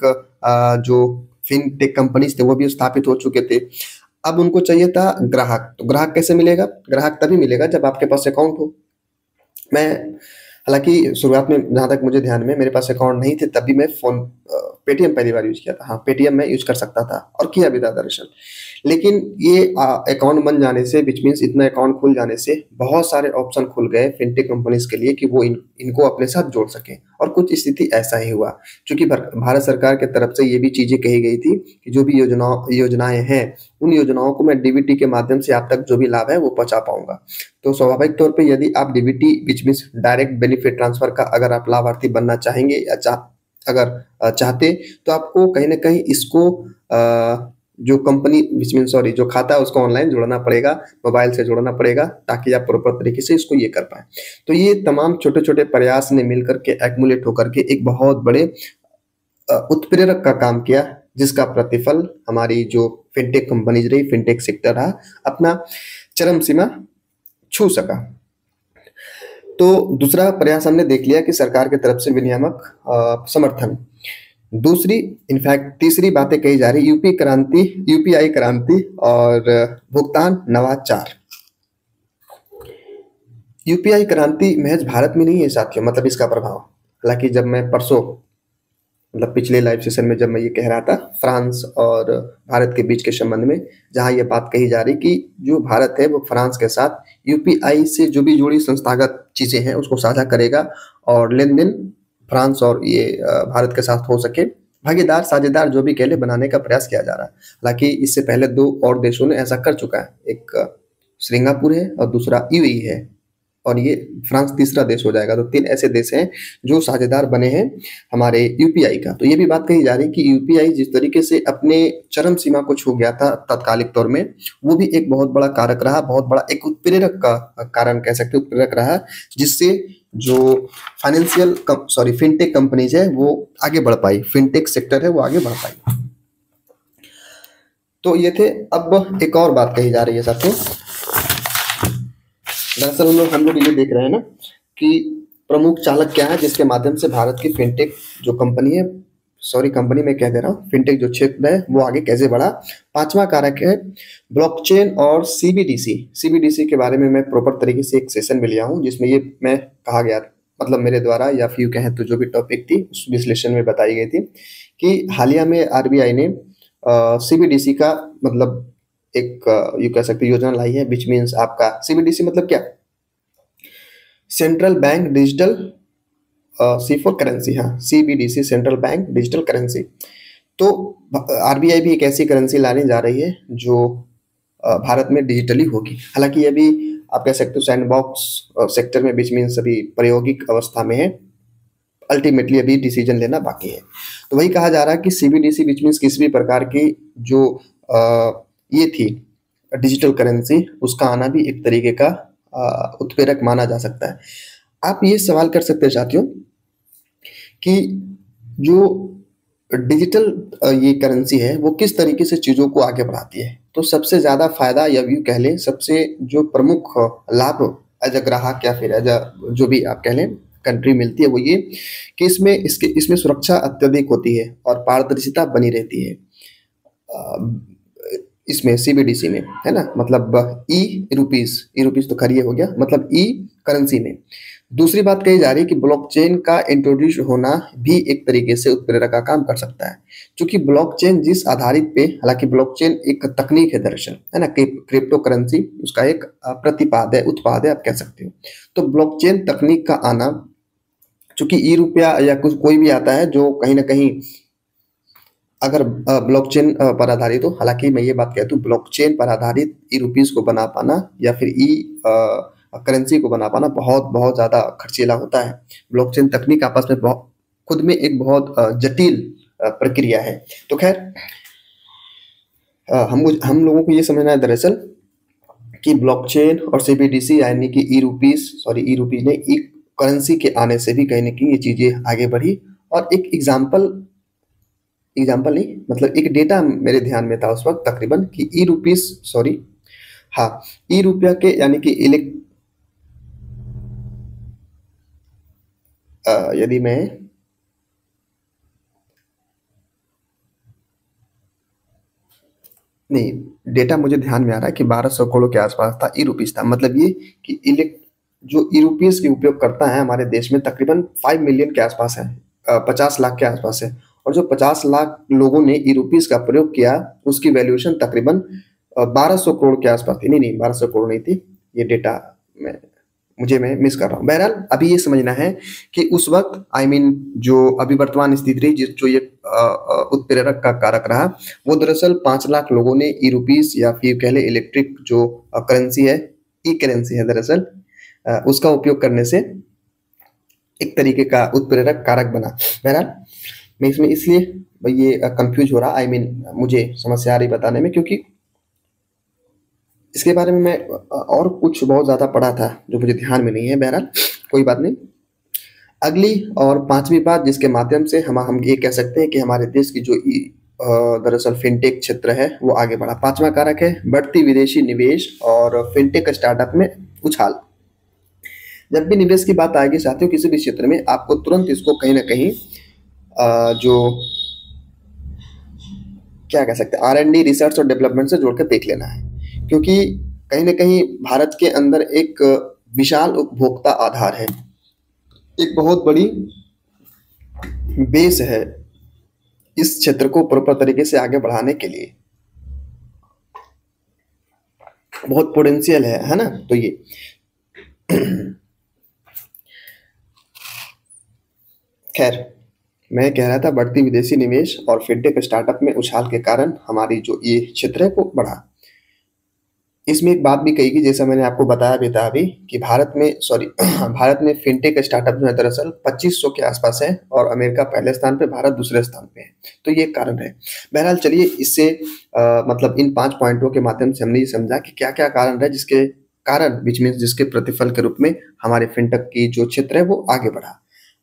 जो फिनटेक कंपनीज थे वो भी स्थापित हो चुके थे। अब उनको चाहिए था ग्राहक, तो ग्राहक कैसे मिलेगा? ग्राहक तभी मिलेगा जब आपके पास अकाउंट हो। मैं हालाँकि शुरुआत में जहाँ तक मुझे ध्यान में मेरे पास अकाउंट नहीं थे, तब भी मैं पेटीएम पहली बार यूज़ किया था। हाँ, पेटीएम मैं यूज़ कर सकता था और किया भी था दरअसल। लेकिन ये अकाउंट बन जाने से व्हिच मीन्स इतना अकाउंट खुल जाने से बहुत सारे ऑप्शन खुल गए फ़िनटेक कंपनीज़ के लिए कि वो इनको अपने साथ जोड़ सकें, और कुछ स्थिति ऐसा ही हुआ। चूँकि भारत सरकार की तरफ से ये भी चीज़ें कही गई थी कि जो भी योजनाएँ हैं, उन योजनाओं को मैं डीबीटी के माध्यम से आप तक जो भी लाभ है वो पहुँचा पाऊँगा। तो स्वाभाविक तौर पे यदि आप DBT which means direct benefit transfer का अगर आप लाभार्थी बनना चाहेंगे या चाहते, तो आपको कहीं न कहीं इसको जो कंपनी व्हिच मीन्स सॉरी जो खाता है उसको ऑनलाइन जोड़ना पड़ेगा, मोबाइल से जोड़ना पड़ेगा, ताकि आप प्रॉपर तरीके से इसको ये कर पाएँ। तो ये तमाम छोटे-छोटे प्रयास ने मिल कर के एक्युमुलेट होकर के एक बहुत बड़े उत्प्रेरक का काम किया, जिसका प्रतिफल हमारी जो फिनटेक कंपनीज़ रही, फिनटेक सेक्टर रहा, अपना चरम सीमा छू सका। तो दूसरा प्रयास हमने देख लिया कि सरकार की तरफ से विनियामक समर्थन। दूसरी इनफैक्ट तीसरी बातें कही जा रही यूपीआई क्रांति और भुगतान नवाचार। यूपीआई क्रांति महज भारत में नहीं है साथियों, मतलब इसका प्रभाव। हालाँकि जब मैं परसों मतलब पिछले लाइव सेशन में जब मैं ये कह रहा था फ्रांस और भारत के बीच के संबंध में, जहाँ ये बात कही जा रही कि जो भारत है वो फ्रांस के साथ यूपीआई से जो भी जुड़ी संस्थागत चीज़ें हैं उसको साझा करेगा, और लेन-देन फ्रांस और ये भारत के साथ हो सके, भागीदार, साझेदार जो भी कह लें, बनाने का प्रयास किया जा रहा है। हालाँकि इससे पहले 2 और देशों ने ऐसा कर चुका है, एक सिंगापुर है और दूसरा यूएई है, और ये फ्रांस तीसरा देश हो जाएगा। तो 3 ऐसे देश हैं जो साझेदार बने हैं हमारे यूपीआई का। तो ये भी बात कही जा रही है कि यूपीआई जिस तरीके से अपने चरम सीमा को छू गया था तात्कालिक तौर में, वो भी एक बहुत बड़ा कारक रहा, बहुत बड़ा एक उत्प्रेरक का कारण कह सकते हैं, उत्प्रेरक रहा, जिससे जो फिनटेक कंपनीज़ है वो आगे बढ़ पाई, फिनटेक सेक्टर है वो आगे बढ़ पाई। तो ये थे। अब एक और बात कही जा रही है साथियों, दरअसल हम लोग ये देख रहे हैं ना कि प्रमुख चालक क्या है जिसके माध्यम से भारत की फिनटेक जो कंपनी है, कंपनी मैं कह दे रहा हूँ, फिनटेक जो क्षेत्र है वो आगे कैसे बढ़ा। 5वां कारक है ब्लॉकचेन और सीबीडीसी। सीबीडीसी के बारे में मैं प्रॉपर तरीके से एक सेशन में लिया हूँ, जिसमें ये मैं कहा गया, मतलब मेरे द्वारा या फिर कहें तो जो भी टॉपिक थी उस विश्लेषण में बताई गई थी कि हालिया में आरबीआई ने सीबीडीसी का मतलब एक ये कह सकते योजना लाई है, विच मीन्स आपका सीबीडीसी मतलब क्या? Central bank digital c for currency, हाँ, CBDC central bank digital currency. तो आरबीआई भी एक ऐसी करेंसी लाने जा रही है जो भारत में डिजिटली होगी। हालांकि ये भी आप कह सकते हो सैंडबॉक्स सेक्टर में, विच मीन्स अभी प्रायोगिक अवस्था में है, अल्टीमेटली अभी डिसीजन लेना बाकी है। तो वही कहा जा रहा है कि सीबीडीसी विच मीन्स किसी भी प्रकार की जो ये थी डिजिटल करेंसी, उसका आना भी एक तरीके का उत्प्रेरक माना जा सकता है। आप ये सवाल कर सकते हैं साथियों कि जो डिजिटल ये करेंसी है वो किस तरीके से चीज़ों को आगे बढ़ाती है। तो सबसे ज़्यादा फायदा या यूँ कह लें सबसे जो प्रमुख लाभ एज अ ग्राहक या फिर एज अ जो भी आप कह लें कंट्री मिलती है, वो ये कि इसमें सुरक्षा अत्यधिक होती है और पारदर्शिता बनी रहती है इसमें सीबीडीसी में, है ना, मतलब ई रुपीस तो खैर ये हो गया, मतलब ई करेंसी में। दूसरी बात कही जा रही है कि ब्लॉकचेन का इंट्रोड्यूस होना भी एक तरीके से उत्प्रेरक का काम कर सकता है, क्योंकि ब्लॉकचेन जिस आधारित पे, हालांकि ब्लॉकचेन एक तकनीक है दरअसल, है ना, क्रिप्टो करेंसी उसका एक प्रतिपाद है, उत्पाद है आप कह सकते हो। तो ब्लॉकचेन तकनीक का आना, चूंकि ई रुपया या कुछ कोई भी आता है जो कहीं ना कहीं अगर ब्लॉकचेन पर आधारित हो, हालांकि मैं ये बात कहता हूँ ब्लॉकचेन पर आधारित ई रुपीस को बना पाना या फिर ई करेंसी को बना पाना बहुत बहुत ज़्यादा खर्चीला होता है। ब्लॉकचेन तकनीक आपस में खुद में एक बहुत जटिल प्रक्रिया है। तो खैर हम लोगों को ये समझना है दरअसल कि ब्लॉकचेन और सीबीडीसी यानी कि ई रुपीस ने ई करेंसी के आने से भी कहीं ना कहीं ये चीज़ें आगे बढ़ी। और एक एग्जाम्पल नहीं, मतलब एक डेटा मेरे ध्यान में था उस वक्त तकरीबन कि ई रुपया के यानी कि यदि मैं नहीं, डेटा मुझे ध्यान में आ रहा है कि 1200 करोड़ के आसपास था, ई रुपीस था। मतलब ये कि इलेक्ट जो ई रुपीस की उपयोगकर्ता है हमारे देश में तकरीबन 5 मिलियन के आसपास है, 50 लाख के आसपास है। और जो 50 लाख लोगों ने ई रुपीस का प्रयोग किया, उसकी वैल्यूएशन तकरीबन 1200 करोड़ के आसपास थी। नहीं नहीं, 1200 करोड़ नहीं थी, ये डेटा मैं मैं मिस कर रहा हूँ। बहरहाल अभी ये समझना है कि उस वक्त जो अभी वर्तमान स्थिति रही, जिस जो ये उत्प्रेरक का कारक रहा, वो दरअसल 5 लाख लोगों ने ई रुपीस या फिर कह ले इलेक्ट्रिक जो करेंसी है, ई करेंसी है दरअसल, उसका उपयोग करने से एक तरीके का उत्प्रेरक कारक बना। बहरहाल मैं इसमें इसलिए ये कंफ्यूज हो रहा, मुझे समस्या आ रही बताने में, क्योंकि इसके बारे में मैं और कुछ बहुत ज़्यादा पढ़ा था जो मुझे ध्यान में नहीं है। बहरहाल कोई बात नहीं। अगली और पांचवी बात जिसके माध्यम से हम ये कह सकते हैं कि हमारे देश की जो दरअसल फिनटेक क्षेत्र है वो आगे बढ़ा। पांचवा कारक है बढ़ती विदेशी निवेश और फिनटेक स्टार्टअप में उछाल। जब भी निवेश की बात आएगी साथियों किसी भी क्षेत्र में, आपको तुरंत इसको कहीं ना कहीं जो क्या कह सकते हैं, R&D, रिसर्च और डेवलपमेंट से जोड़ कर देख लेना है, क्योंकि कहीं ना कहीं भारत के अंदर एक विशाल उपभोक्ता आधार है, एक बहुत बड़ी बेस है इस क्षेत्र को प्रॉपर तरीके से आगे बढ़ाने के लिए, बहुत पोटेंशियल है ना। तो ये खैर, मैं कह रहा था बढ़ती विदेशी निवेश और फिनटेक स्टार्टअप में उछाल के कारण हमारी जो ये क्षेत्र है वो बढ़ा। इसमें एक बात भी कही गई, जैसा मैंने आपको बताया भी था अभी, कि भारत में फिनटेक स्टार्टअप जो है दरअसल 2500 के आसपास है, और अमेरिका पहले स्थान पे, भारत दूसरे स्थान पे है। तो ये एक कारण है। बहरहाल चलिए इससे मतलब इन 5 पॉइंटों के माध्यम से हमने ये समझा कि क्या-क्या कारण है जिसके कारण व्हिच मीन्स जिसके प्रतिफल के रूप में हमारे फिनटेक की जो क्षेत्र है वो आगे बढ़ा।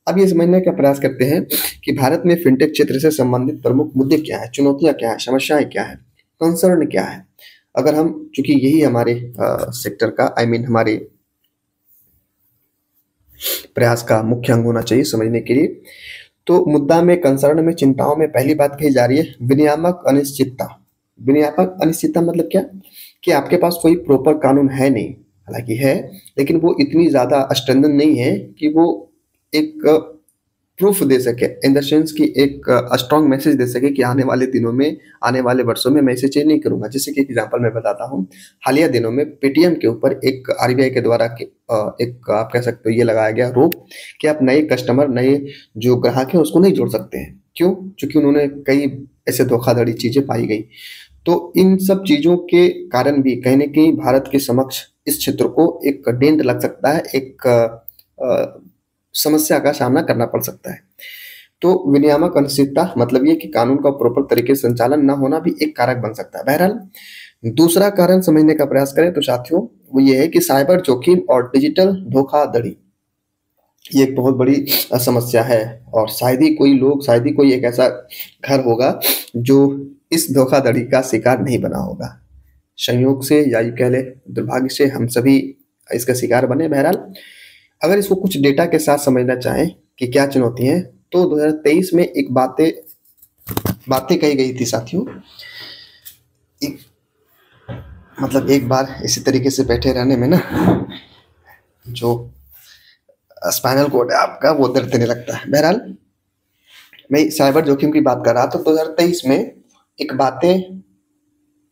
अब ये समझने का प्रयास करते हैं कि भारत में फिनटेक क्षेत्र से संबंधित प्रमुख मुद्दे क्या हैं, चुनौतियाँ क्या हैं, समस्याएँ क्या हैं, कंसर्न क्या है। अगर हम, चूंकि यही हमारे सेक्टर का हमारे प्रयास का मुख्य अंग होना चाहिए समझने के लिए, तो मुद्दा में, कंसर्न में, चिंताओं में पहली बात कही जा रही है विनियामक अनिश्चितता। विनियामक अनिश्चितता मतलब क्या, कि आपके पास कोई प्रॉपर कानून है नहीं, हालांकि है, लेकिन वो इतनी ज्यादा स्ट्रेंथन नहीं है कि वो एक प्रूफ दे सके, इन द सेंस कि एक स्ट्रॉन्ग मैसेज दे सके कि आने वाले दिनों में, आने वाले वर्षों में मैं इसे चेंज नहीं करूंगा। जैसे कि एग्जांपल मैं बताता हूँ, हालिया दिनों में पेटीएम के ऊपर एक आरबीआई के द्वारा एक आप कह सकते हो ये लगाया गया रोक कि आप नए कस्टमर, नए जो ग्राहक हैं उसको नहीं जोड़ सकते हैं। क्यों? क्योंकि उन्होंने कई ऐसे धोखाधड़ी चीजें पाई गई। तो इन सब चीजों के कारण भी कहीं ना कहीं भारत के समक्ष इस क्षेत्र को एक डेंट लग सकता है, एक समस्या का सामना करना पड़ सकता है। तो विनियामक अनिश्चितता मतलब ये कि कानून का प्रॉपर तरीके से संचालन ना होना भी एक कारक बन सकता है। बहरहाल दूसरा कारण समझने का प्रयास करें तो साथियों वो ये है कि साइबर जोखिम और डिजिटल धोखाधड़ी, ये एक बहुत बड़ी समस्या है, और शायद ही कोई एक ऐसा घर होगा जो इस धोखाधड़ी का शिकार नहीं बना होगा। संयोग से या ये कह ले दुर्भाग्य से हम सभी इसका शिकार बने। बहरहाल अगर इसको कुछ डेटा के साथ समझना चाहें कि क्या चुनौती है, तो 2023 में एक बातें कही गई थी साथियों। एक एक बार इसी तरीके से बैठे रहने में ना जो स्पाइनल कोड है आपका वो दर्द देने लगता है। बहरहाल मैं साइबर जोखिम की बात कर रहा था, तो 2023 में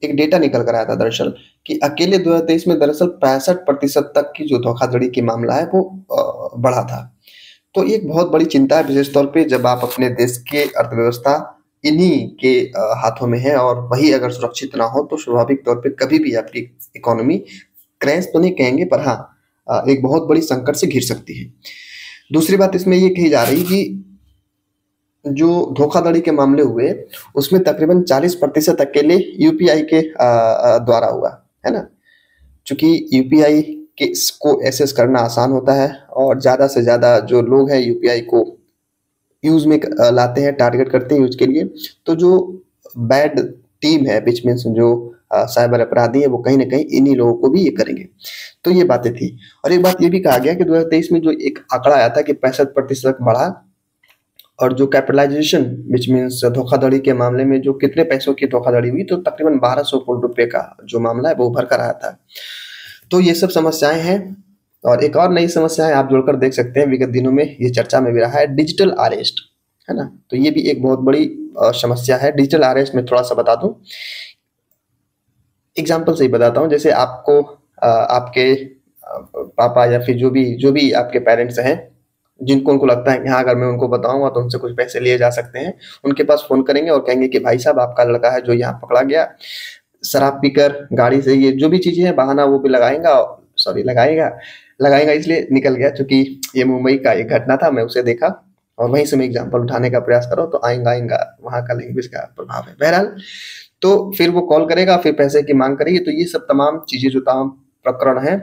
एक डेटा निकल कर आया था दरअसल, कि अकेले 2023 में दरअसल 65% तक की जो धोखाधड़ी की मामला है वो बढ़ा था। तो ये एक बहुत बड़ी चिंता है, विशेष तौर पे जब आप अपने देश के अर्थव्यवस्था इन्हीं के हाथों में है, और वही अगर सुरक्षित ना हो तो स्वाभाविक तौर पे कभी भी आपकी इकोनॉमी क्रैश तो नहीं कहेंगे, पर हाँ एक बहुत बड़ी संकट से घिर सकती है। दूसरी बात इसमें ये कही जा रही कि जो धोखाधड़ी के मामले हुए उसमें तकरीबन 40% अकेले यूपीआई के द्वारा हुआ है ना। चूंकि यूपीआई के को एक्सेस करना आसान होता है, और ज़्यादा से ज़्यादा जो लोग हैं यूपीआई को यूज में लाते हैं, टारगेट करते हैं यूज के लिए। तो जो बैड टीम है, विच मीन्स जो साइबर अपराधी है, वो कहीं ना कहीं इन्हीं लोगों को भी ये करेंगे। तो ये बातें थी। और एक बात ये भी कहा गया कि 2023 में जो एक आंकड़ा आया था कि 65% बढ़ा, और जो कैपिटलाइजेशन विच मीन्स धोखाधड़ी के मामले में जो कितने पैसों की धोखाधड़ी हुई, तो तकरीबन 1200 करोड़ रुपए का जो मामला है वो उभर कर आया था। तो ये सब समस्याएं हैं। और एक और नई समस्या है, आप जोड़कर देख सकते हैं, विगत दिनों में ये चर्चा में भी रहा है, डिजिटल अरेस्ट, है ना। तो ये भी एक बहुत बड़ी समस्या है। डिजिटल अरेस्ट में थोड़ा सा बता दूं, एग्जाम्पल से ही बताता हूँ। जैसे आपको आपके पापा या फिर जो भी आपके पेरेंट्स हैं, जिनको उनको लगता है कि हाँ, अगर मैं उनको बताऊंगा तो उनसे कुछ पैसे लिए जा सकते हैं, उनके पास फोन करेंगे और कहेंगे कि भाई साहब, आपका लड़का है जो यहाँ पकड़ा गया शराब पीकर गाड़ी से, ये जो भी चीजें हैं बहाना वो भी लगाएगा इसलिए निकल गया, क्योंकि ये मुंबई का एक घटना था, मैं उसे देखा और वहीं से मैं एग्जाम्पल उठाने का प्रयास करो, तो आएगा वहां का लैंग्वेज का प्रभाव है। बहरहाल, तो फिर वो कॉल करेगा, फिर पैसे की मांग करेगी। तो ये सब तमाम चीजें, जो तमाम प्रकरण है,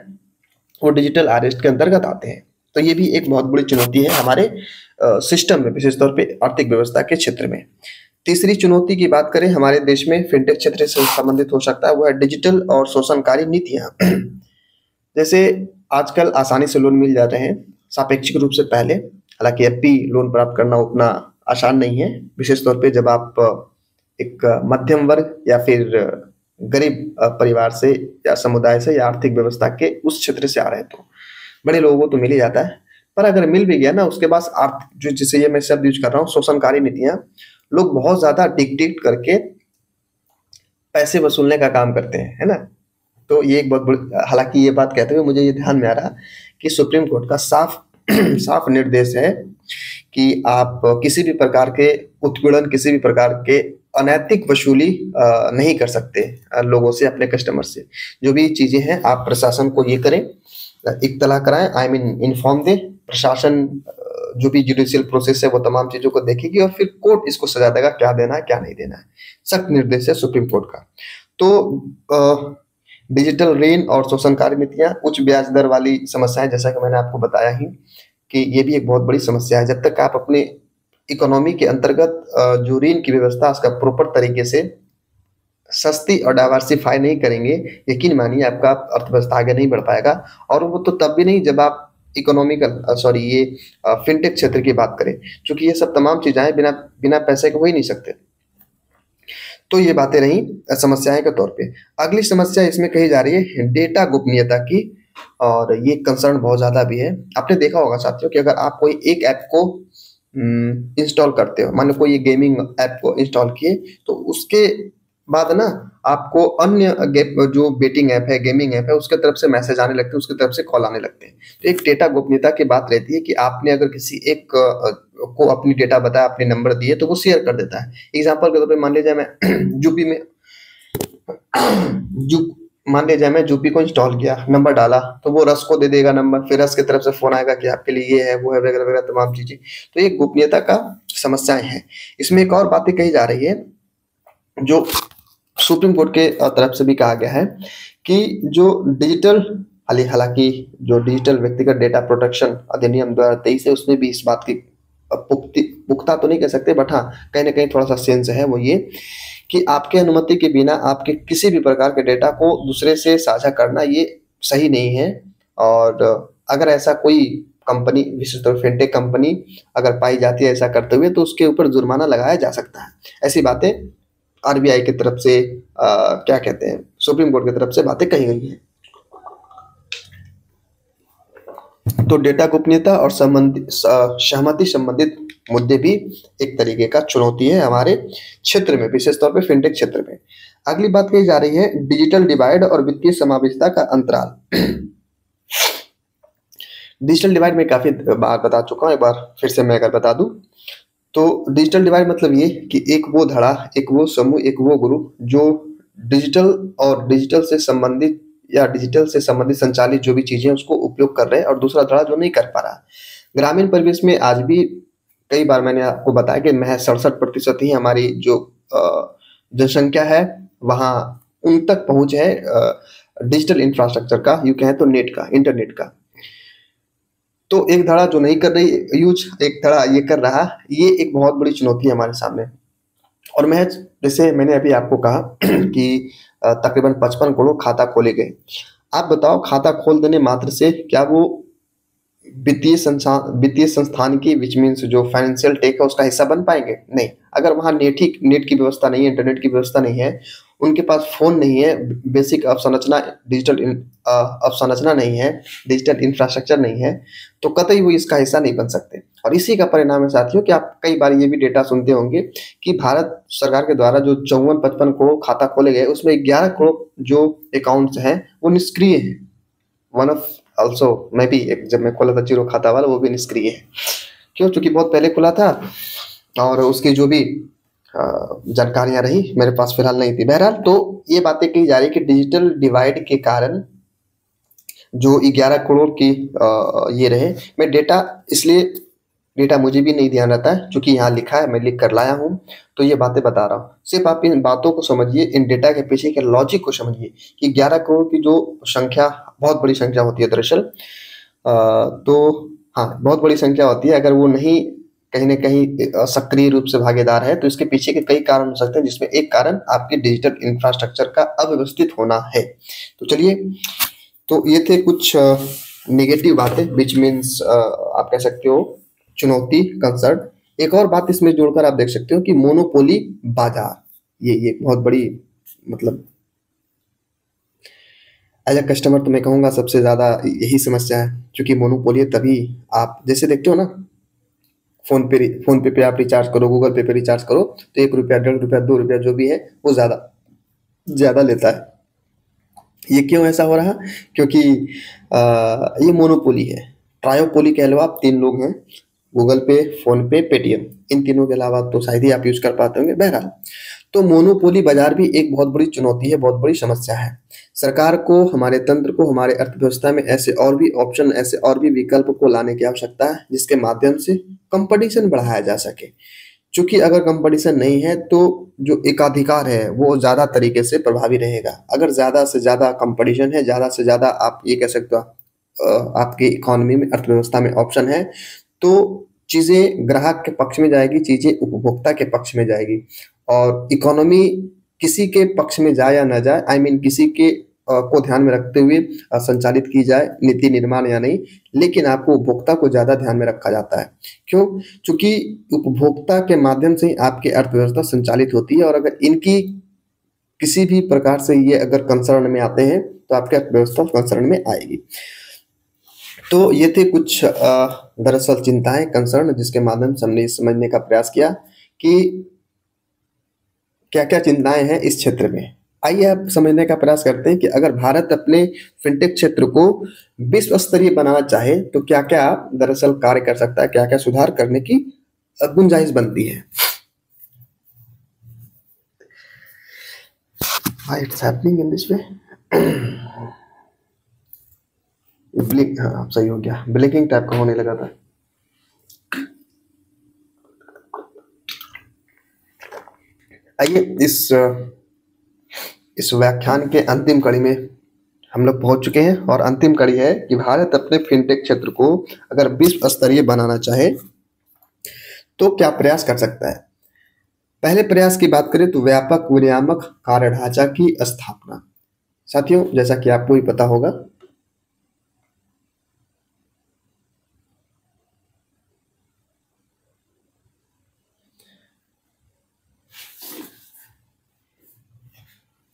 वो डिजिटल अरेस्ट के अंतर्गत आते हैं। तो ये भी एक बहुत बड़ी चुनौती है हमारे सिस्टम में, विशेष तौर पे आर्थिक व्यवस्था के क्षेत्र में। तीसरी चुनौती की बात करें हमारे देश में फिनटेक क्षेत्र से संबंधित हो सकता है, वो है डिजिटल और शोषणकारी नीतियां। जैसे आजकल आसानी से लोन मिल जाते हैं सापेक्षिक रूप से पहले, हालांकि अब भी लोन प्राप्त करना उतना आसान नहीं है, विशेष तौर पे जब आप एक मध्यम वर्ग या फिर गरीब परिवार से या समुदाय से या आर्थिक व्यवस्था के उस क्षेत्र से आ रहे हैं। तो बड़े लोगों को तो मिल ही जाता है, पर अगर मिल भी गया ना, उसके बाद आर्थिक जो, जिसे ये मैं शब्द यूज कर रहा हूँ, शोषणकारी नीतियां, लोग बहुत ज्यादा डिक्टेट करके पैसे वसूलने का काम करते हैं, है ना। तो ये एक बहुत बड़ी, हालांकि ये बात कहते हुए मुझे ये ध्यान में आ रहा कि सुप्रीम कोर्ट का साफ साफ निर्देश है कि आप किसी भी प्रकार के उत्पीड़न, किसी भी प्रकार के अनैतिक वसूली नहीं कर सकते लोगों से, अपने कस्टमर से। जो भी चीजें हैं आप प्रशासन को ये करें, इत्तला कराएं, आई मीन इन्फॉर्म दें। प्रशासन जो भी जुडिशियल प्रोसेस है वो तमाम चीजों को देखेगी और फिर कोर्ट इसको सजा देगा, क्या देना है क्या नहीं देना है। सख्त निर्देश है सुप्रीम कोर्ट का। तो डिजिटल ऋण और शोषणकारी नीतियां, उच्च ब्याज दर वाली समस्याएं, जैसा कि मैंने आपको बताया ही कि ये भी एक बहुत बड़ी समस्या है। जब तक आप अपने इकोनॉमी के अंतर्गत जो ऋण की व्यवस्था उसका प्रॉपर तरीके से सस्ती और डाइवर्सिफाई नहीं करेंगे, यकीन मानिए आपका अर्थव्यवस्था आगे नहीं बढ़ पाएगा। और वो तो तब भी नहीं जब आप ये फिनटेक क्षेत्र की बात करें, क्योंकि ये सब तमाम चीजें बिना पैसे के हो ही नहीं सकते। तो ये बातें रही समस्याएं के तौर पे। अगली समस्या इसमें कही जा रही है डेटा गोपनीयता की, और ये कंसर्न बहुत ज्यादा भी है। आपने देखा होगा साथियों कि अगर आप कोई एक ऐप को इंस्टॉल करते हो, मान लो कोई गेमिंग ऐप को इंस्टॉल किए, तो उसके बाद ना आपको अन्य जो बेटिंग ऐप है, गेमिंग ऐप है, उसके तरफ से मैसेज आने लगते हैं, उसके तरफ से कॉल आने लगते हैं। तो एक डेटा गोपनीयता की बात रहती है कि आपने अगर किसी एक को अपनी डेटा बताया, अपने नंबर दिए, तो वो शेयर कर देता है। एग्जाम्पल के तौर पे मान लीजिए मैं जूपी को इंस्टॉल किया, नंबर डाला, तो वो रस को दे देगा नंबर, फिर रस की तरफ से फोन आएगा कि आपके लिए ये है वो है वगैरह वगैरह तमाम चीजें। तो ये गोपनीयता का समस्याएं हैं। इसमें एक और बातें कही जा रही है, जो सुप्रीम कोर्ट के तरफ से भी कहा गया है कि जो हालांकि जो डिजिटल व्यक्तिगत डेटा प्रोटेक्शन अधिनियम 2023 है, उसमें भी इस बात की पुख्ता तो नहीं कह सकते, बट हाँ, कहीं ना कहीं थोड़ा सा सेंस है, वो ये कि आपके अनुमति के बिना आपके किसी भी प्रकार के डेटा को दूसरे से साझा करना ये सही नहीं है। और अगर ऐसा कोई कंपनी, विशेषतौर फिनटेक कंपनी अगर पाई जाती है ऐसा करते हुए, तो उसके ऊपर जुर्माना लगाया जा सकता है। ऐसी बातें आरबीआई की तरफ से क्या कहते हैं, सुप्रीम कोर्ट की तरफ से बातें कही गई हैं। तो डेटा गोपनीयता और सहमति संबंधित मुद्दे भी एक तरीके का चुनौती है हमारे क्षेत्र में, विशेष तौर पे फिनटेक क्षेत्र में। अगली बात कही जा रही है डिजिटल डिवाइड और वित्तीय समावेशिता का अंतराल। डिजिटल डिवाइड में काफी बार बता चुका हूं, एक बार फिर से मैं अगर बता दूं, तो डिजिटल डिवाइड मतलब ये कि एक वो धड़ा, एक वो समूह, एक वो ग्रुप जो डिजिटल से संबंधित संचालित जो भी चीजें उसको उपयोग कर रहे हैं, और दूसरा धड़ा जो नहीं कर पा रहा। ग्रामीण परिवेश में आज भी कई बार मैंने आपको बताया कि महज 67% ही हमारी जो जनसंख्या है वहां उन तक पहुंच है डिजिटल इंफ्रास्ट्रक्चर का, यूं कहें तो नेट का, इंटरनेट का। तो एक धड़ा जो नहीं कर रही यूज, एक धड़ा ये कर रहा, ये एक बहुत बड़ी चुनौती है हमारे सामने। और महज जैसे मैंने अभी आपको कहा कि तकरीबन 55 करोड़ खाता खोले गए। आप बताओ, खाता खोल देने मात्र से क्या वो वित्तीय संस्थान की, विच मीन्स जो फाइनेंशियल टेक है उसका हिस्सा बन पाएंगे? नहीं। अगर वहाँ नेट की व्यवस्था नहीं है, इंटरनेट की व्यवस्था नहीं है, उनके पास फोन नहीं है, बेसिक अवसंरचना अवसंरचना नहीं है, डिजिटल इंफ्रास्ट्रक्चर नहीं है, तो कतई वो इसका हिस्सा नहीं बन सकते। और इसी का परिणाम है साथियों कि आप कई बार ये भी डेटा सुनते होंगे कि भारत सरकार के द्वारा जो 54-55 करोड़ खाता खोले गए, उसमें 11 करोड़ जो अकाउंट्स हैं वो निष्क्रिय हैं। वन ऑफ ऑल्सो मैं भी एक, जब मैं खोला था जीरो खाता वाला, वो भी निष्क्रिय है। क्यों? चूंकि बहुत पहले खुला था और उसकी जो भी जानकारियां रही मेरे पास फिलहाल नहीं थी। बहरहाल तो ये बातें कही जा रही कि डिजिटल डिवाइड के कारण जो 11 करोड़ की ये रहे। मैं डेटा मुझे भी नहीं ध्यान रहता है, चूंकि यहाँ लिखा है, मैं लिख कर लाया हूँ, तो ये बातें बता रहा हूँ। सिर्फ आप इन बातों को समझिए, इन डेटा के पीछे के लॉजिक को समझिए कि 11 करोड़ की जो संख्या बहुत बड़ी संख्या होती है दरअसल। तो हाँ, बहुत बड़ी संख्या होती है। अगर वो नहीं कहीं न कहीं सक्रिय रूप से भागीदार है, तो इसके पीछे के कई कारण हो सकते हैं, जिसमें एक कारण आपके डिजिटल इंफ्रास्ट्रक्चर का अव्यवस्थित होना है। तो चलिए, तो ये थे कुछ नेगेटिव बातें, विच मीन्स आप कह सकते हो चुनौती, कंसर्न। एक और बात इसमें जोड़कर आप देख सकते हो कि मोनोपोली बाजार, ये बहुत बड़ी, मतलब एज अ कस्टमर तो मैं कहूँगा सबसे ज़्यादा यही समस्या है। क्योंकि मोनोपोली है, तभी आप जैसे देखते हो ना, फोन पे आप रिचार्ज करो, गूगल पे रिचार्ज करो, तो 1 रुपया, 1.5 रुपया, 2 रुपया जो भी है वो ज़्यादा लेता है। ये क्यों ऐसा हो रहा? क्योंकि ये मोनोपोली है। ट्रायोपोली कह लो आप, 3 लोग हैं, गूगल पे, फोन पे, पेटीएम। इन तीनों के अलावा तो शायद ही आप यूज कर पाते होंगे। बहरहाल, तो मोनोपोली बाजार भी एक बहुत बड़ी चुनौती है, बहुत बड़ी समस्या है। सरकार को, हमारे तंत्र को, हमारे अर्थव्यवस्था में ऐसे और भी ऑप्शन, ऐसे और भी विकल्प को लाने की आवश्यकता है, जिसके माध्यम से कंपटीशन बढ़ाया जा सके। चूंकि अगर कंपटीशन नहीं है, तो जो एकाधिकार है वो ज्यादा तरीके से प्रभावी रहेगा। अगर ज्यादा से ज्यादा कंपटीशन है, ज्यादा से ज्यादा आप ये कह सकते हो आपकी इकोनॉमी में, अर्थव्यवस्था में ऑप्शन है, तो चीजें ग्राहक के पक्ष में जाएगी, चीजें उपभोक्ता के पक्ष में जाएगी। और इकोनॉमी किसी के पक्ष में जाए या ना जाए, आई मीन किसी के को ध्यान में रखते हुए संचालित की जाए नीति निर्माण या नहीं, लेकिन आपको उपभोक्ता को ज्यादा ध्यान में रखा जाता है। क्यों? चूंकि उपभोक्ता के माध्यम से ही आपकी अर्थव्यवस्था संचालित होती है, और अगर इनकी किसी भी प्रकार से ये अगर कंसर्न में आते हैं, तो आपकी अर्थव्यवस्था कंसर्न में आएगी। तो ये थे कुछ दरअसल चिंताएं, कंसर्न, जिसके माध्यम से हमने समझने का प्रयास किया कि क्या क्या चिंताएं हैं इस क्षेत्र में। आइए अब समझने का प्रयास करते हैं कि अगर भारत अपने फिनटेक क्षेत्र को विश्व स्तरीय बनाना चाहे, तो क्या क्या दरअसल कार्य कर सकता है, क्या क्या सुधार करने की गुंजाइश बनती है। It's happening in this way. Blink, हाँ सही हो गया, ब्लिंकिंग टाइप का होने लगा था। आइए इस व्याख्यान के अंतिम कड़ी में हम लोग पहुंच चुके हैं, और अंतिम कड़ी है कि भारत अपने फिनटेक क्षेत्र को अगर विश्व स्तरीय बनाना चाहे, तो क्या प्रयास कर सकता है। पहले प्रयास की बात करें तो व्यापक विनियामक कार्य ढांचा की स्थापना। साथियों, जैसा कि आपको भी पता होगा,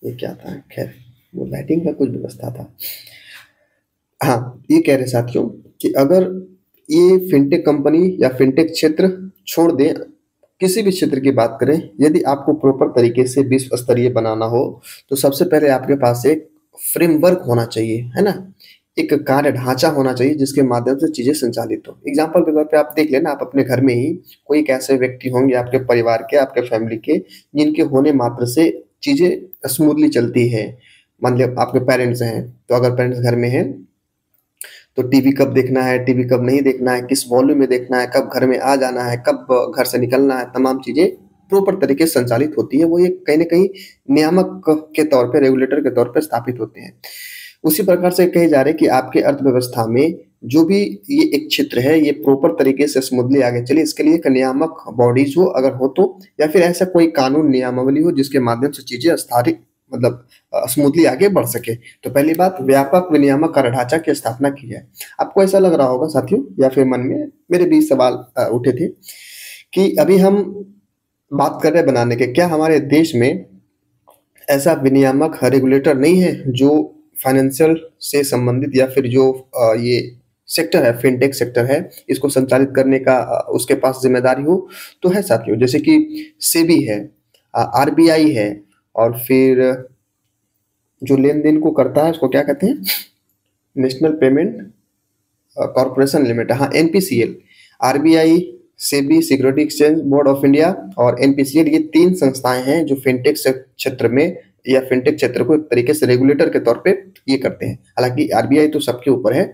ये क्या था, खैर वो लाइटिंग का कुछ व्यवस्था था। हाँ, ये कह रहे साथियों कि अगर ये फिनटेक कंपनी या फिनटेक क्षेत्र छोड़ दें, किसी भी क्षेत्र की बात करें, यदि आपको प्रॉपर तरीके से विश्व स्तरीय बनाना हो, तो सबसे पहले आपके पास एक फ्रेमवर्क होना चाहिए, है ना, एक कार्य ढांचा होना चाहिए, जिसके माध्यम से चीजें संचालित हो। एग्जाम्पल के तौर पे आप देख लेना, आप अपने घर में ही कोई एक ऐसे व्यक्ति होंगे, आपके परिवार के, आपके फैमिली के, जिनके होने मात्र से चीजें स्मूथली चलती है। मान लिया आपके पेरेंट्स हैं, तो अगर पेरेंट्स घर में हैं, तो टीवी कब देखना है, टीवी कब नहीं देखना है, किस वॉल्यूम में देखना है, कब घर में आ जाना है, कब घर से निकलना है, तमाम चीजें प्रॉपर तरीके से संचालित होती है। वो ये कहीं ना कहीं नियामक के तौर पे, रेगुलेटर के तौर पे स्थापित होते हैं। उसी प्रकार से कहे जा रहे हैं कि आपके अर्थव्यवस्था में जो भी ये एक क्षेत्र है, ये प्रॉपर तरीके से स्मूथली आगे चले, इसके लिए एक नियामक बॉडीज हो, अगर हो तो, या फिर ऐसा कोई कानून नियमावली हो जिसके माध्यम से चीजें मतलब स्मूथली आगे बढ़ सके। तो पहली बात, व्यापक विनियामक कार्य ढांचा की स्थापना की जाए। आपको ऐसा लग रहा होगा साथियों, या फिर मन में मेरे भी सवाल उठे थे कि अभी हम बात कर रहे हैं बनाने के, क्या हमारे देश में ऐसा विनियामक रेगुलेटर नहीं है जो फाइनेंशियल से संबंधित, या फिर जो ये सेक्टर है, फिनटेक सेक्टर है, इसको संचालित करने का उसके पास जिम्मेदारी हो? तो है साथियों, जैसे कि सेबी है, आरबीआई है, और फिर जो लेन देन को करता है उसको क्या कहते हैं, नेशनल पेमेंट कॉर्पोरेशन लिमिटेड, हाँ NPCL. RBI, SEBI, security exchange board of India और एनपीसीएल, ये तीन संस्थाएं हैं जो फिनटेक क्षेत्र में या फिनटेक क्षेत्र को एक तरीके से रेगुलेटर के तौर पे ये करते हैं। हालांकि आरबीआई तो सबके ऊपर है।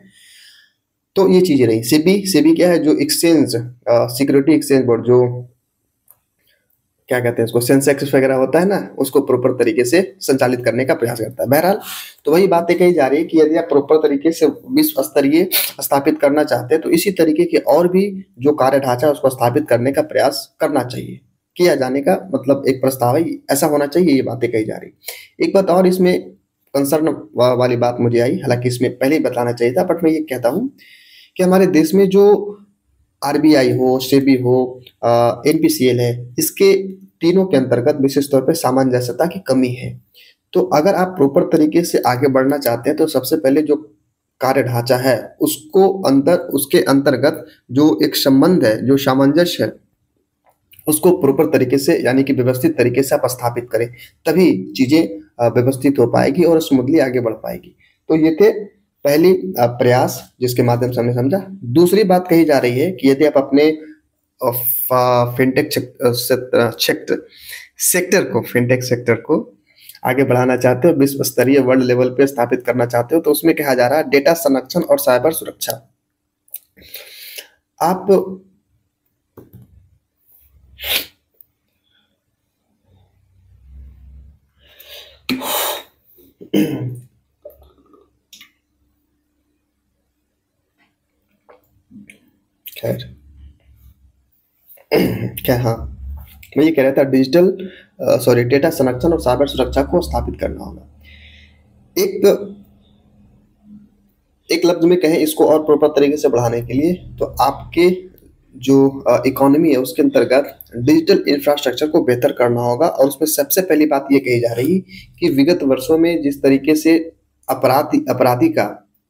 तो ये चीजें रही। सेबी, सेबी क्या है, जो एक्सचेंज सिक्योरिटी एक्सचेंज बोर्ड, जो क्या कहते हैं उसको, सेंसेक्स वगैरह होता है ना, उसको प्रॉपर तरीके से संचालित करने का प्रयास करता है। बहरहाल, तो वही बातें कही जा रही है कि यदि आप प्रॉपर तरीके से विश्व स्तरीय स्थापित करना चाहते हैं तो इसी तरीके के और भी जो कार्य ढांचा है उसको स्थापित करने का प्रयास करना चाहिए, किया जाने का मतलब एक प्रस्ताव है, ऐसा होना चाहिए। ये बातें कही जा रही। एक बात और इसमें कंसर्न वाली बात मुझे आई, हालांकि इसमें पहले ही बताना चाहिए था, बट मैं ये कहता हूँ कि हमारे देश में जो आरबीआई हो, सेबी हो, एनपीसीएल है, इसके तीनों के अंतर्गत विशेष तौर पे सामंजस्यता की कमी है। तो अगर आप प्रॉपर तरीके से आगे बढ़ना चाहते हैं तो सबसे पहले जो कार्य ढांचा है उसको उसके अंतर्गत जो एक संबंध है, जो सामंजस्य है, उसको प्रॉपर तरीके से यानी कि व्यवस्थित तरीके से आप स्थापित करें, तभी चीजें व्यवस्थित हो पाएगी और स्मूथली आगे बढ़ पाएगी। तो ये थे पहली प्रयास जिसके माध्यम से हमने समझा। दूसरी बात कही जा रही है कि यदि आप अपने फिनटेक फिनटेक सेक्टर को आगे बढ़ाना चाहते हो, विश्व स्तरीय वर्ल्ड लेवल पे स्थापित करना चाहते हो, तो उसमें कहा जा रहा है डेटा संरक्षण और साइबर सुरक्षा। आप खैर क्या, हाँ मैं ये कह रहा था डेटा संरक्षण और साइबर सुरक्षा को स्थापित करना होगा। एक एक लफ्ज में कहें इसको और प्रॉपर तरीके से बढ़ाने के लिए, तो आपके जो इकोनॉमी है उसके अंतर्गत डिजिटल इंफ्रास्ट्रक्चर को बेहतर करना होगा। और उसमें सबसे पहली बात ये कही जा रही कि विगत वर्षों में जिस तरीके से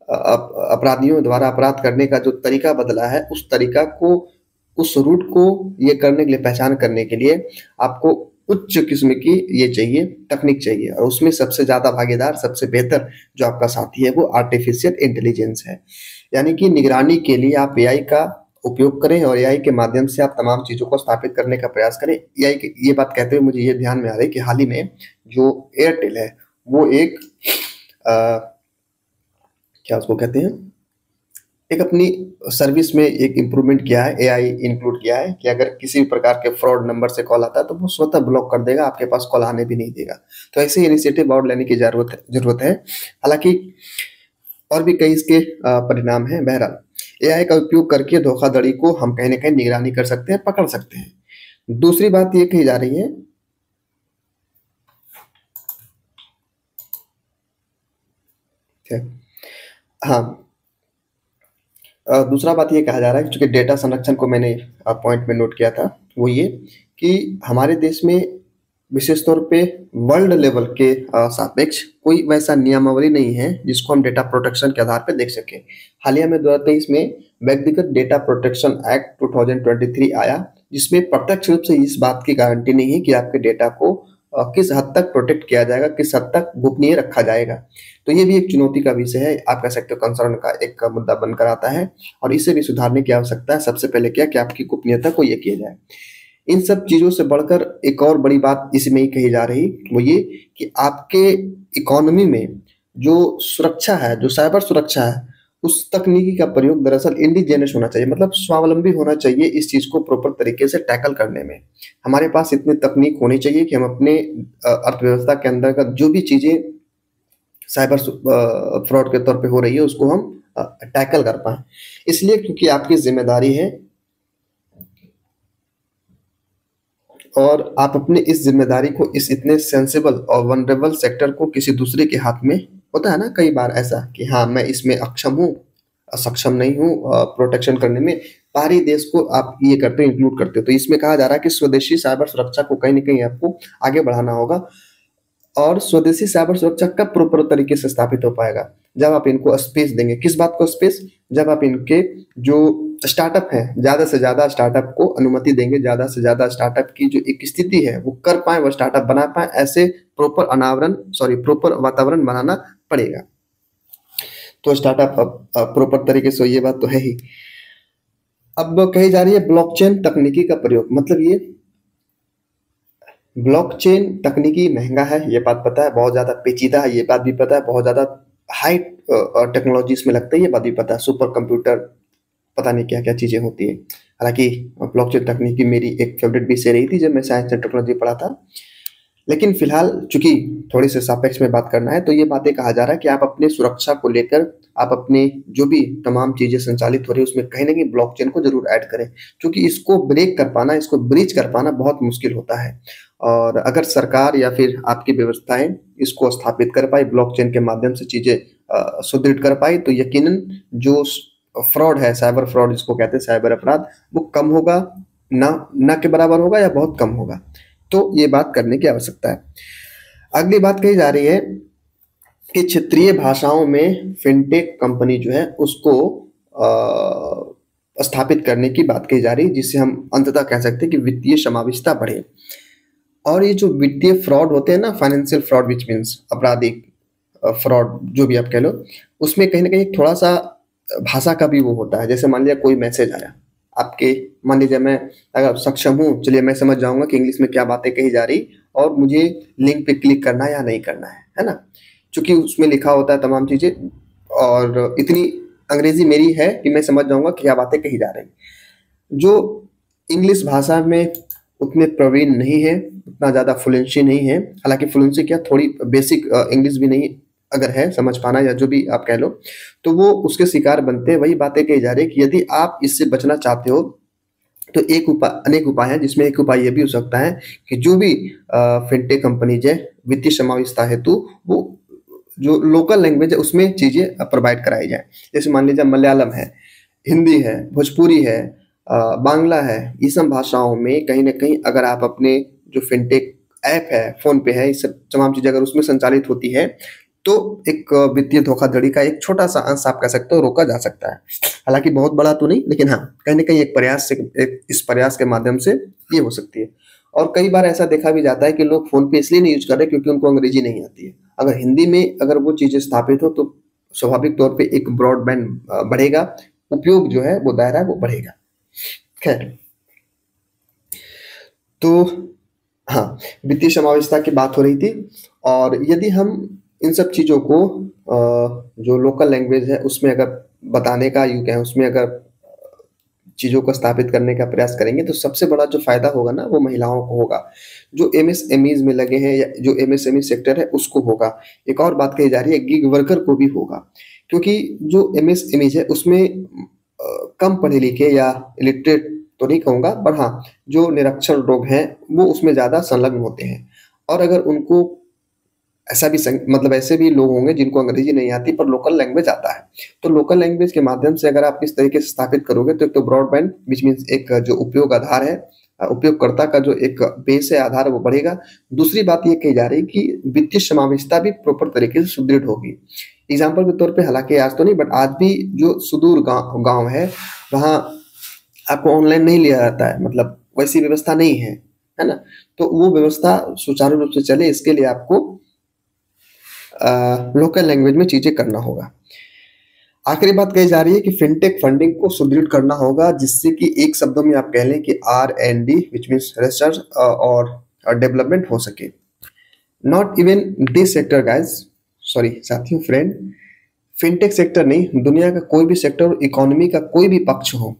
अपराधियों द्वारा अपराध करने का जो तरीका बदला है, उस तरीका को, उस रूट को ये करने के लिए, पहचान करने के लिए आपको उच्च किस्म की ये चाहिए, तकनीक चाहिए। और उसमें सबसे ज्यादा भागीदार, सबसे बेहतर जो आपका साथी है वो आर्टिफिशियल इंटेलिजेंस है। यानी कि निगरानी के लिए आप एआई का उपयोग करें और एआई के माध्यम से आप तमाम चीजों को स्थापित करने का प्रयास करें। एआई की ये बात कहते हुए मुझे ये ध्यान में आ रहा है कि हाल ही में जो एयरटेल है वो एक क्या उसको कहते हैं, एक अपनी सर्विस में एक इम्प्रूवमेंट किया है, एआई इंक्लूड किया है कि अगर किसी भी प्रकार के फ्रॉड नंबर से कॉल आता है तो वो स्वतः ब्लॉक कर देगा, आपके पास कॉल आने भी नहीं देगा। तो ऐसे इनिशिएटिव और लेने की जरूरत है। हालांकि और भी कई इसके परिणाम हैं। बहरहाल, एआई का उपयोग करके धोखाधड़ी को हम कहीं ना कहीं निगरानी कर सकते हैं, पकड़ सकते हैं। दूसरी बात ये कही जा रही है हाँ, दूसरा बात ये कहा जा रहा है, क्योंकि डेटा संरक्षण को मैंने पॉइंट में नोट किया था, वो ये कि हमारे देश में विशेष तौर पे वर्ल्ड लेवल के सापेक्ष कोई वैसा नियमावली नहीं है जिसको हम डेटा प्रोटेक्शन के आधार पर देख सकें। हालिया में 2023 में व्यक्तिगत डेटा प्रोटेक्शन एक्ट 2023 आया, जिसमें प्रत्यक्ष रूप से इस बात की गारंटी नहीं है कि आपके डेटा को किस हद तक प्रोटेक्ट किया जाएगा, किस हद तक गोपनीय रखा जाएगा। तो ये भी एक चुनौती का विषय है, आप कह सकते हो कंसर्न का एक मुद्दा बनकर आता है, और इसे भी सुधारने की आवश्यकता है। सबसे पहले क्या कि आपकी गोपनीयता को ये किया जाए। इन सब चीजों से बढ़कर एक और बड़ी बात इसमें ही कही जा रही, वो ये कि आपके इकोनॉमी में जो सुरक्षा है, जो साइबर सुरक्षा है, उस तकनीकी का प्रयोग दरअसल इंडिजिनस होना चाहिए, मतलब स्वावलंबी होना चाहिए इस चीज को प्रॉपर तरीके से टैकल करने में। हमारे पास इतनी तकनीक होनी चाहिए कि हम अपने अर्थव्यवस्था के अंतर्गत जो भी चीजें साइबर फ्रॉड के तौर पे हो रही है उसको हम टैकल कर पाए। इसलिए क्योंकि आपकी जिम्मेदारी है, और आप अपने इस जिम्मेदारी को, इस इतने सेंसिबल और वनरेबल सेक्टर को किसी दूसरे के हाथ में, होता है ना कई बार ऐसा कि हाँ मैं इसमें अक्षम हूँ, सक्षम नहीं हूँ प्रोटेक्शन करने में, बाहरी देश को आप ये करते हो, इंक्लूड करते हो। तो इसमें कहा जा रहा है कि स्वदेशी साइबर सुरक्षा को कहीं ना कहीं आपको आगे बढ़ाना होगा। और स्वदेशी साइबर सुरक्षा कब प्रॉपर तरीके से स्थापित हो पाएगा? जब आप इनको स्पेस देंगे। किस बात को स्पेस? जब आप इनके जो स्टार्टअप है, ज्यादा से ज्यादा स्टार्टअप को अनुमति देंगे, ज्यादा से ज्यादा स्टार्टअप की जो एक स्थिति है वो कर पाए, वो स्टार्टअप बना पाए, ऐसे प्रॉपर वातावरण बनाना पड़ेगा। तो स्टार्टअप प्रॉपर तरीके से, ये बात तो है ही। अब कही जा रही है ब्लॉकचेन तकनीकी का प्रयोग, मतलब ये ब्लॉकचेन तकनीकी महंगा है, ये बात पता है, बहुत ज्यादा पेचीदा है, ये बात भी पता है, बहुत ज्यादा हाई टेक्नोलॉजी इसमें लगता है, ये बात भी पता है, सुपर कंप्यूटर, पता नहीं क्या क्या चीजें होती है। हालांकि ब्लॉकचेन तकनीकी मेरी एक फेवरेट विषय रही थी जब मैं साइंस एंड टेक्नोलॉजी पढ़ा था। लेकिन फिलहाल चूंकि थोड़ी से सापेक्ष में बात करना है, तो ये बातें कहा जा रहा है कि आप अपने सुरक्षा को लेकर, आप अपने जो भी तमाम चीजें संचालित हो रही है उसमें कहीं ना कहीं ब्लॉकचेन को जरूर ऐड करें, क्योंकि इसको ब्रेक कर पाना, इसको ब्रीच कर पाना बहुत मुश्किल होता है। और अगर सरकार या फिर आपकी व्यवस्थाएं इसको स्थापित कर पाई, ब्लॉकचेन के माध्यम से चीजें सुदृढ़ कर पाई, तो यकीनन जो फ्रॉड है, साइबर फ्रॉड जिसको कहते हैं, साइबर अपराध, वो कम होगा, ना के बराबर होगा या बहुत कम होगा। तो ये बात करने की आवश्यकता है। अगली बात कही जा रही है कि क्षेत्रीय भाषाओं में फिनटेक कंपनी जो है उसको स्थापित करने की बात कही जा रही है, जिससे हम अंततः कह सकते हैं कि वित्तीय समावेशिता बढ़े। और ये जो वित्तीय फ्रॉड होते हैं ना, फाइनेंशियल फ्रॉड विच मीन्स आपराधिक फ्रॉड, जो भी आप कह लो, उसमें कहीं ना कहीं थोड़ा सा भाषा का भी वो होता है। जैसे मान लिया कोई मैसेज आया आपके, मान लीजिए मैं अगर सक्षम हूँ, चलिए मैं समझ जाऊंगा कि इंग्लिश में क्या बातें कही जा रही और मुझे लिंक पे क्लिक करना है या नहीं करना है ना, क्योंकि उसमें लिखा होता है तमाम चीजें, और इतनी अंग्रेजी मेरी है कि मैं समझ जाऊंगा कि क्या बातें कही जा रही। जो इंग्लिश भाषा में उतने प्रवीण नहीं है, उतना ज्यादा फ्लुएंसी नहीं है, हालांकि फ्लुएंसी क्या, थोड़ी बेसिक इंग्लिश भी नहीं अगर है समझ पाना या जो भी आप कह लो, तो वो उसके शिकार बनते हैं। वही बातें कही जा रही है कि यदि आप इससे बचना चाहते हो तो एक उपाय, अनेक उपाय हैं, जिसमें एक उपाय ये भी हो सकता है कि जो भी फिनटेक कंपनीज है वित्तीय समावेशिता हेतु, वो जो लोकल लैंग्वेज है उसमें चीजें प्रोवाइड कराई जाए। जैसे मान लीजिए मलयालम है, हिंदी है, भोजपुरी है, बांग्ला है, ये सब भाषाओं में कहीं ना कहीं अगर आप अपने जो फिनटेक ऐप है, फोन पे है, ये सब तमाम चीजें अगर उसमें संचालित होती है, तो एक वित्तीय धोखाधड़ी का एक छोटा सा अंश आप कह सकते हो रोका जा सकता है। हालांकि बहुत बड़ा तो नहीं, लेकिन हाँ कहीं ना कहीं इस प्रयास के माध्यम से ये हो सकती है। और कई बार ऐसा देखा भी जाता है कि लोग फोन पे इसलिए नहीं यूज कर रहे क्योंकि उनको अंग्रेजी नहीं आती है। अगर हिंदी में अगर वो चीजें स्थापित हो तो स्वाभाविक तौर पे एक ब्रॉडबैंड बढ़ेगा, उपयोग जो है वो दायरा वो बढ़ेगा। खैर, तो हाँ, वित्तीय समावेशिता की बात हो रही थी। और यदि हम इन सब चीज़ों को जो लोकल लैंग्वेज है उसमें अगर बताने का यूँ कहें, उसमें अगर चीज़ों को स्थापित करने का प्रयास करेंगे, तो सबसे बड़ा जो फ़ायदा होगा ना वो महिलाओं को होगा, जो एमएसएमईज़ में लगे हैं या जो एमएसएमई सेक्टर है उसको होगा। एक और बात कही जा रही है गिग वर्कर को भी होगा, क्योंकि जो एमएसएमईज़ है उसमें कम पढ़े लिखे या इलिटरेट तो नहीं कहूँगा, पर हाँ जो निरक्षर लोग हैं वो उसमें ज़्यादा संलग्न होते हैं। और अगर उनको ऐसा भी मतलब ऐसे भी लोग होंगे जिनको अंग्रेजी नहीं आती पर लोकल लैंग्वेज आता है, तो लोकल लैंग्वेज के माध्यम से अगर आप इस तरीके से स्थापित करोगे, तो एक तो ब्रॉडबैंड विच मीन्स एक जो उपयोग आधार है, उपयोगकर्ता का जो एक बेस है, आधार है, वो बढ़ेगा। दूसरी बात ये कही जा रही है कि वित्तीय समावेशिता भी प्रॉपर तरीके से सुदृढ़ होगी। एग्जाम्पल के तौर पे, हालांकि आज तो नहीं बट आज भी जो सुदूर गाँव है वहाँ आपको ऑनलाइन नहीं लिया जाता है, मतलब वैसी व्यवस्था नहीं है ना। तो वो व्यवस्था सुचारू रूप से चले, इसके लिए आपको लोकल लैंग्वेज में चीजें करना होगा। आखिरी बात कही जा रही है कि फिनटेक फंडिंग को सुदृढ़ करना होगा, जिससे कि एक शब्दों में आप कह लें कि R&D विच मीन्स रिसर्च और डेवलपमेंट हो सके। Not even this sector guys, sorry साथियों, फ्रेंड, फिनटेक सेक्टर नहीं, दुनिया का कोई भी सेक्टर, इकोनॉमी का कोई भी पक्ष हो,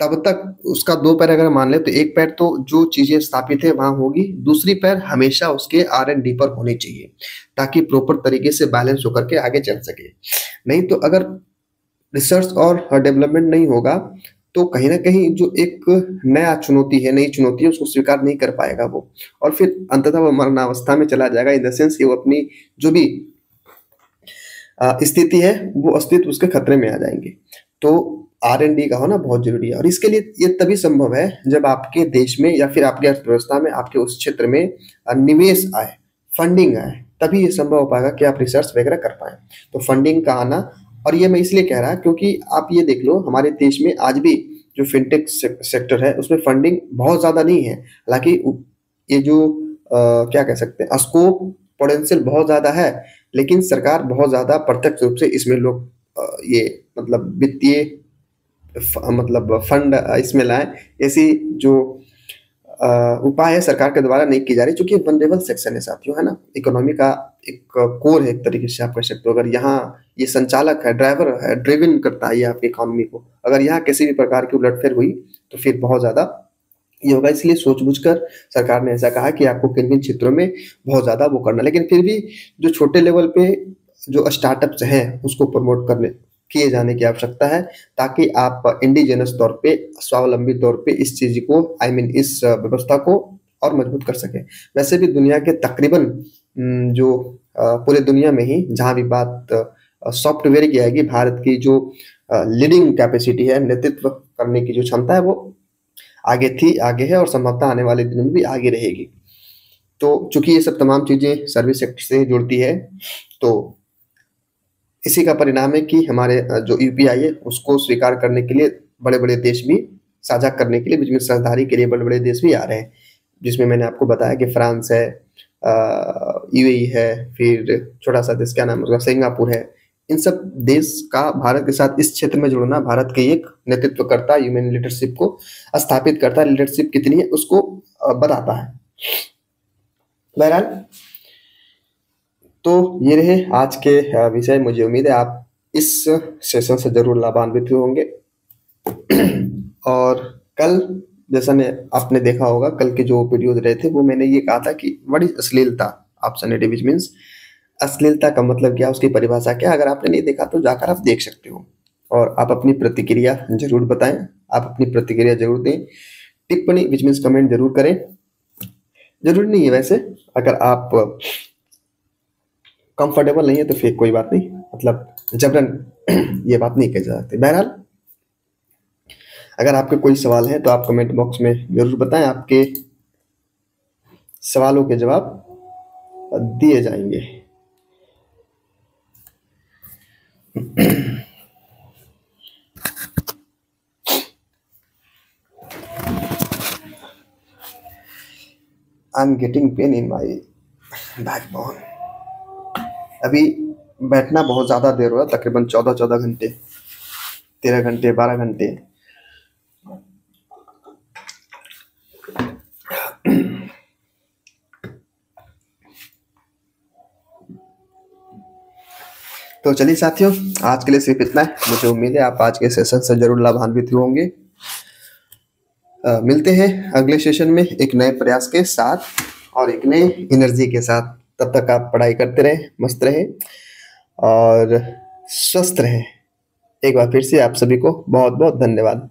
तब तक उसका दो पैर अगर मान ले तो एक पैर तो जो चीजें स्थापित है वहां होगी, दूसरी पैर हमेशा उसके R&D पर होनी चाहिए, ताकि प्रॉपर तरीके से बैलेंस होकर के आगे चल सके। नहीं तो अगर रिसर्च और डेवलपमेंट नहीं होगा तो कहीं न कहीं जो एक नया चुनौती है, नई चुनौती है, उसको स्वीकार नहीं कर पाएगा वो, और फिर अंततः वो मरणावस्था में चला जाएगा, इन द सेंस कि वो अपनी जो भी स्थिति है, वो अस्तित्व उसके खतरे में आ जाएँगे। तो आर-एन-डी का होना बहुत ज़रूरी है, और इसके लिए ये तभी संभव है जब आपके देश में या फिर आपकी अर्थव्यवस्था में, आपके उस क्षेत्र में निवेश आए, फंडिंग आए, तभी ये संभव हो पाएगा कि आप रिसर्च वगैरह कर पाएँ। तो फंडिंग का आना, और ये मैं इसलिए कह रहा क्योंकि आप ये देख लो, हमारे देश में आज भी जो फिनटेक सेक्टर है, उसमें फंडिंग बहुत ज़्यादा नहीं है। हालाँकि ये जो क्या कह सकते हैं, स्कोप, पोटेंशियल बहुत ज़्यादा है, लेकिन सरकार बहुत ज़्यादा प्रत्यक्ष रूप से इसमें लोग ये मतलब वित्तीय मतलब फंड इसमें लाएँ, ऐसी जो उपाय है सरकार के द्वारा नहीं की जा रही, चूँकि वल्नरेबल सेक्शन है साथियों, है ना? इकोनॉमी का एक कोर है एक तरीके से आप कह सकते हो। अगर यहाँ ये संचालक है, ड्राइवर है, ड्रिवन करता है ये आपकी इकोनॉमी को। अगर यहाँ किसी भी प्रकार की उलटफेर हुई, तो फिर बहुत ज़्यादा ये होगा। इसलिए सोच-बूझकर सरकार ने ऐसा कहा कि आपको किन-किन क्षेत्रों में बहुत ज़्यादा वो करना है। लेकिन फिर भी जो छोटे लेवल पे जो स्टार्टअप्स हैं, उसको प्रमोट करने किए जाने की आवश्यकता है, ताकि आप इंडिजिनस तौर पे, स्वावलंबी तौर पे इस चीज़ को, आई मीन इस व्यवस्था को और मजबूत कर सकें। वैसे भी दुनिया के तकरीबन जो पूरे दुनिया में ही जहाँ भी बात सॉफ्टवेयर की आएगी, भारत की जो लीडिंग कैपेसिटी है, नेतृत्व करने की जो क्षमता है, वो आगे थी, आगे है, और संभवतः आने वाले दिनों में भी आगे रहेगी। तो चूँकि ये सब तमाम चीज़ें सर्विस सेक्टर से जुड़ती है, तो इसी का परिणाम है कि हमारे जो यूपीआई है, उसको स्वीकार करने के लिए बड़े-बड़े देश भी, साझा करने के लिए, बीच में साझेदारी के लिए बड़े-बड़े देश भी आ रहे हैं। जिसमें मैंने आपको बताया कि फ्रांस है, यूएई है, फिर छोटा-सा देश क्या नाम है उसका, सिंगापुर है। इन सब देश का भारत के साथ इस क्षेत्र में जुड़ना भारत के एक नेतृत्व करता है, ह्यूमन लीडरशिप को स्थापित करता है, लीडरशिप कितनी है उसको बताता है। बहरहाल, तो ये रहे आज के विषय। मुझे उम्मीद है आप इस सेशन से ज़रूर लाभान्वित हुए होंगे। और कल, जैसा आपने देखा होगा, कल के जो वीडियोज़ रहे थे, वो मैंने ये कहा था कि व्हाट इज़ अश्लीलता, ऑब्ससेनिटी, व्हिच मीन्स अश्लीलता का मतलब क्या, उसकी परिभाषा क्या। अगर आपने नहीं देखा तो जाकर आप देख सकते हो, और आप अपनी प्रतिक्रिया ज़रूर बताएँ, आप अपनी प्रतिक्रिया ज़रूर दें। टिप्पणी, व्हिच मीन्स कमेंट, ज़रूर करें। ज़रूरी नहीं है वैसे, अगर आप कंफर्टेबल नहीं है तो फिर कोई बात नहीं, मतलब जबरन ये बात नहीं कही जा सकती। बहरहाल, अगर आपके कोई सवाल हैं तो आप कमेंट बॉक्स में ज़रूर बताएँ, आपके सवालों के जवाब दिए जाएँगे। I am getting pain in my backbone. अभी बैठना बहुत ज़्यादा देर हो रहा है, तकरीबन 14 घंटे, 13 घंटे, 12 घंटे। तो चलिए साथियों, आज के लिए सिर्फ इतना है। मुझे उम्मीद है आप आज के सेशन से ज़रूर लाभान्वित हुए होंगे। मिलते हैं अगले सेशन में एक नए प्रयास के साथ और एक नए एनर्जी के साथ। तब तक आप पढ़ाई करते रहें, मस्त रहें और स्वस्थ रहें। एक बार फिर से आप सभी को बहुत बहुत धन्यवाद।